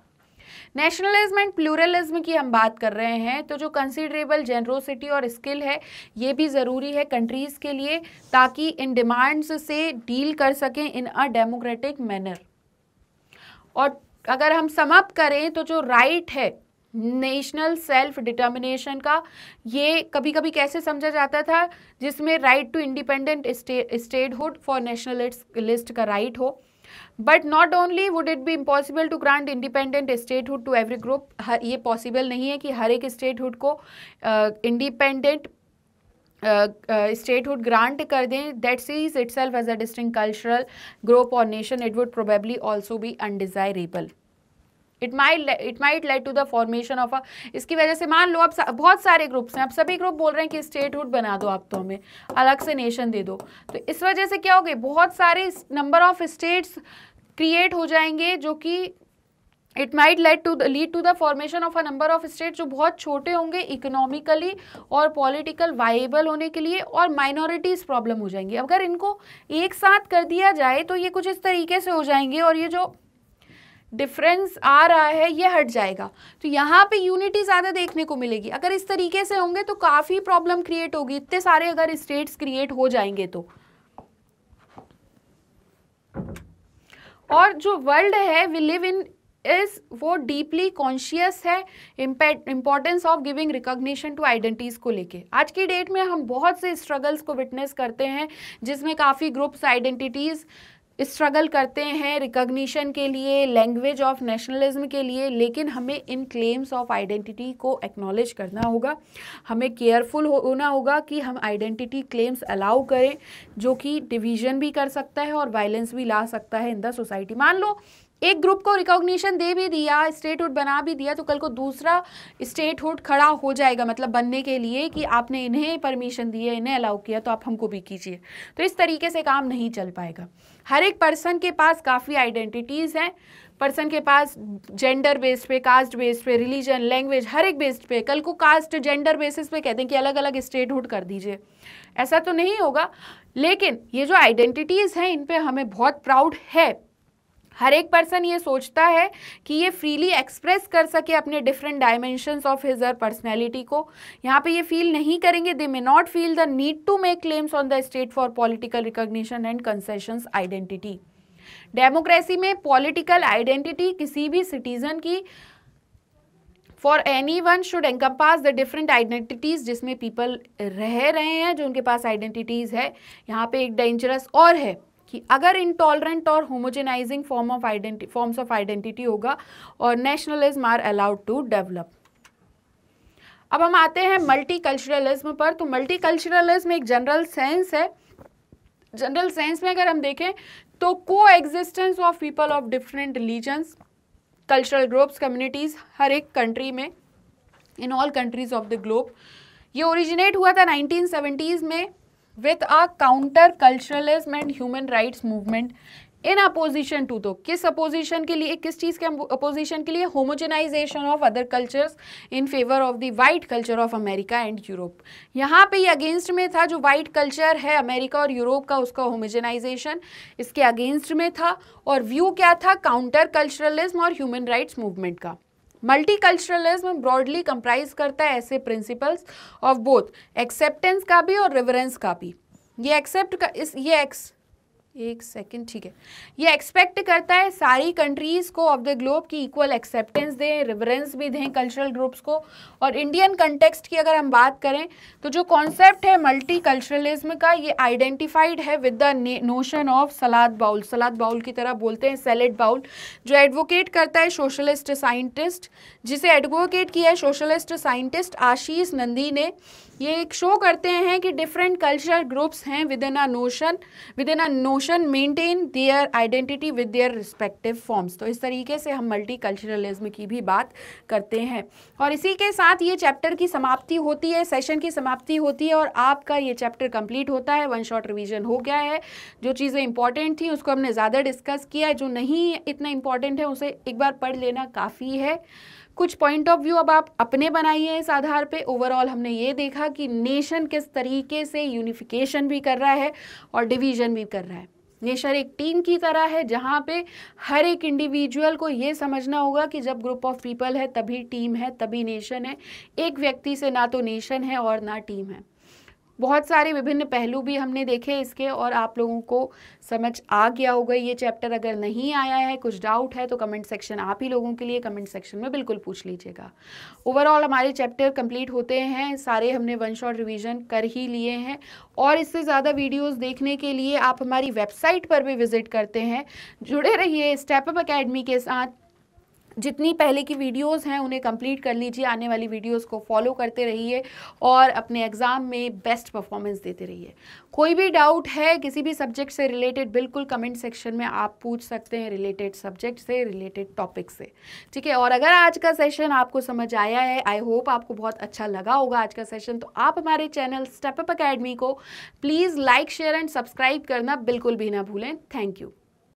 नेशनलिज्म एंड प्लूरलिज्म की हम बात कर रहे हैं, तो जो कंसिडरेबल जेनरोसिटी और स्किल है ये भी ज़रूरी है कंट्रीज़ के लिए, ताकि इन डिमांड्स से डील कर सकें इन अ डेमोक्रेटिक मैनर। और अगर हम समअप करें तो जो राइट है नेशनल सेल्फ डिटर्मिनेशन का, ये कभी कभी कैसे समझा जाता था, जिसमें right to independent statehood for nationalist का राइट हो, but not only would it be impossible to grant independent statehood to every group, ये पॉसिबल नहीं है कि हर एक स्टेटहुड को इंडिपेंडेंट स्टेटहुड ग्रांट कर दें that sees itself as a distinct cultural group और nation, it would probably also be undesirable. It might lead to the formation of a, इसकी वजह से मान लो अब बहुत सारे ग्रुप्स हैं, अब सभी ग्रुप बोल रहे हैं कि स्टेटहुड बना दो, आप तो हमें अलग से नेशन दे दो, तो इस वजह से क्या हो गई, बहुत सारे नंबर ऑफ स्टेट्स क्रिएट हो जाएंगे, जो कि it might lead to the formation of a number of state जो बहुत छोटे होंगे इकोनॉमिकली और पॉलिटिकल वाइबल होने के लिए, और माइनॉरिटीज़ प्रॉब्लम हो जाएंगी। अगर इनको एक साथ कर दिया जाए तो ये कुछ इस तरीके से हो जाएंगे और ये जो डिफरेंस आ रहा है ये हट जाएगा, तो यहाँ पे यूनिटी ज़्यादा देखने को मिलेगी। अगर इस तरीके से होंगे तो काफ़ी प्रॉब्लम क्रिएट होगी, इतने सारे अगर स्टेट्स क्रिएट हो जाएंगे तो। और जो वर्ल्ड है वी लिव इन इस वो डीपली कॉन्शियस है importance of giving recognition to identities को लेके। आज की डेट में हम बहुत से स्ट्रगल्स को विटनेस करते हैं, जिसमें काफ़ी ग्रुप्स आइडेंटिटीज़ स्ट्रगल करते हैं रिकॉग्निशन के लिए, लैंग्वेज ऑफ नेशनलिज्म के लिए, लेकिन हमें इन क्लेम्स ऑफ आइडेंटिटी को एक्नॉलेज करना होगा, हमें केयरफुल होना होगा कि हम आइडेंटिटी क्लेम्स अलाउ करें, जो कि डिवीजन भी कर सकता है और वायलेंस भी ला सकता है इन द सोसाइटी। मान लो एक ग्रुप को रिकॉग्निशन दे भी दिया, स्टेटहुड बना भी दिया, तो कल को दूसरा स्टेटहुड खड़ा हो जाएगा, मतलब बनने के लिए कि आपने इन्हें परमिशन दी है, इन्हें अलाउ किया, तो आप हमको भी कीजिए। तो इस तरीके से काम नहीं चल पाएगा। हर एक पर्सन के पास काफ़ी आइडेंटिटीज़ हैं, पर्सन के पास जेंडर बेस्ड पे, कास्ट बेस्ड पे, रिलीजन, लैंग्वेज, हर एक बेस्ड पे। कल को कास्ट जेंडर बेसिस पे कहते हैं कि अलग अलग स्टेटहुड कर दीजिए, ऐसा तो नहीं होगा। लेकिन ये जो आइडेंटिटीज़ हैं इन पे हमें बहुत प्राउड है। हर एक पर्सन ये सोचता है कि ये फ्रीली एक्सप्रेस कर सके अपने डिफरेंट डायमेंशंस ऑफ हिज और पर्सनैलिटी को। यहाँ पे ये फील नहीं करेंगे, they may not feel the need to make claims on the state for political recognition and concessions identity. Democracy में पॉलिटिकल आइडेंटिटी किसी भी सिटीजन की for any one should encompass the different identities जिसमें पीपल रह रहे हैं, जो उनके पास आइडेंटिटीज़ है। यहाँ पे एक डेंजरस और है कि अगर इंटॉलरेंट और होमोजेनाइजिंग फॉर्म्स ऑफ आइडेंटिटी होगा और nationalism are allowed to develop. अब हम आते हैं मल्टीकल्चरलिज्म पर। तो मल्टीकल्चरलिज्म एक जनरल सेंस है। जनरल सेंस में अगर हम देखें तो coexistence of people of different religions, cultural groups, communities हर एक कंट्री में, in all countries of the globe. ये ओरिजिनेट हुआ था 1970s में with a counter culturalism and human rights movement in opposition to, तो किस अपोजिशन के लिए, किस चीज़ के अपोजिशन के लिए, homogenization of other cultures in favour of the white culture of America and Europe. यहाँ पे ये अगेंस्ट में था, जो वाइट कल्चर है अमेरिका और यूरोप का, उसका होमोजेनाइजेशन इसके अगेंस्ट में था। और व्यू क्या था, काउंटर कल्चरलिज्म और ह्यूमन राइट्स मूवमेंट का। मल्टीकल्चरलिज्म ब्रॉडली कंप्राइज करता है ऐसे प्रिंसिपल्स ऑफ बोथ एक्सेप्टेंस का भी और रिवरेंस का भी। ये एक्सेप्ट का एक सेकंड, ठीक है, ये एक्सपेक्ट करता है सारी कंट्रीज को ऑफ द ग्लोब की इक्वल एक्सेप्टेंस दें, रिवरेंस भी दें कल्चरल ग्रुप्स को। और इंडियन कंटेक्स्ट की अगर हम बात करें तो जो कॉन्सेप्ट है मल्टीकल्चरलिज्म का, ये आइडेंटिफाइड है with the notion of salad bowl. Salad bowl की तरह बोलते हैं सैलेड बाउल, जो एडवोकेट करता है सोशलिस्ट साइंटिस्ट, जिसे एडवोकेट किया है सोशलिस्ट साइंटिस्ट आशीष नंदी ने। ये एक शो करते हैं कि डिफरेंट कल्चरल ग्रुप्स हैं with in a notion maintain their identity with their respective forms. तो इस तरीके से हम मल्टीकल्चरलिज्म की भी बात करते हैं। और इसी के साथ ये चैप्टर की समाप्ति होती है, सेशन की समाप्ति होती है और आपका ये चैप्टर कंप्लीट होता है। वन शॉट रिवीजन हो गया है। जो चीज़ें इंपॉर्टेंट थी उसको हमने ज़्यादा डिस्कस किया है, जो नहीं इतना इंपॉर्टेंट है उसे एक बार पढ़ लेना काफ़ी है। कुछ पॉइंट ऑफ व्यू अब आप अपने बनाइए इस आधार पे। ओवरऑल हमने ये देखा कि नेशन किस तरीके से यूनिफिकेशन भी कर रहा है और डिवीजन भी कर रहा है। नेचर एक टीम की तरह है, जहाँ पे हर एक इंडिविजुअल को ये समझना होगा कि जब ग्रुप ऑफ पीपल है तभी टीम है, तभी नेशन है। एक व्यक्ति से ना तो नेशन है और ना टीम है। बहुत सारे विभिन्न पहलू भी हमने देखे इसके, और आप लोगों को समझ आ गया होगा ये चैप्टर। अगर नहीं आया है, कुछ डाउट है, तो कमेंट सेक्शन आप ही लोगों के लिए कमेंट सेक्शन में बिल्कुल पूछ लीजिएगा। ओवरऑल हमारे चैप्टर कंप्लीट होते हैं सारे, हमने वन शॉट रिवीजन कर ही लिए हैं। और इससे ज़्यादा वीडियोस देखने के लिए आप हमारी वेबसाइट पर भी विजिट करते हैं। जुड़े रहिए स्टेप अप एकेडमी के साथ। जितनी पहले की वीडियोस हैं उन्हें कंप्लीट कर लीजिए, आने वाली वीडियोस को फॉलो करते रहिए और अपने एग्ज़ाम में बेस्ट परफॉर्मेंस देते रहिए। कोई भी डाउट है किसी भी सब्जेक्ट से रिलेटेड, बिल्कुल कमेंट सेक्शन में आप पूछ सकते हैं, रिलेटेड सब्जेक्ट से, रिलेटेड टॉपिक से, ठीक है। और अगर आज का सेशन आपको समझ आया है, आई होप आपको बहुत अच्छा लगा होगा आज का सेशन, तो आप हमारे चैनल स्टेप अप एकेडमी को please like, share and subscribe करना बिल्कुल भी ना भूलें। Thank you.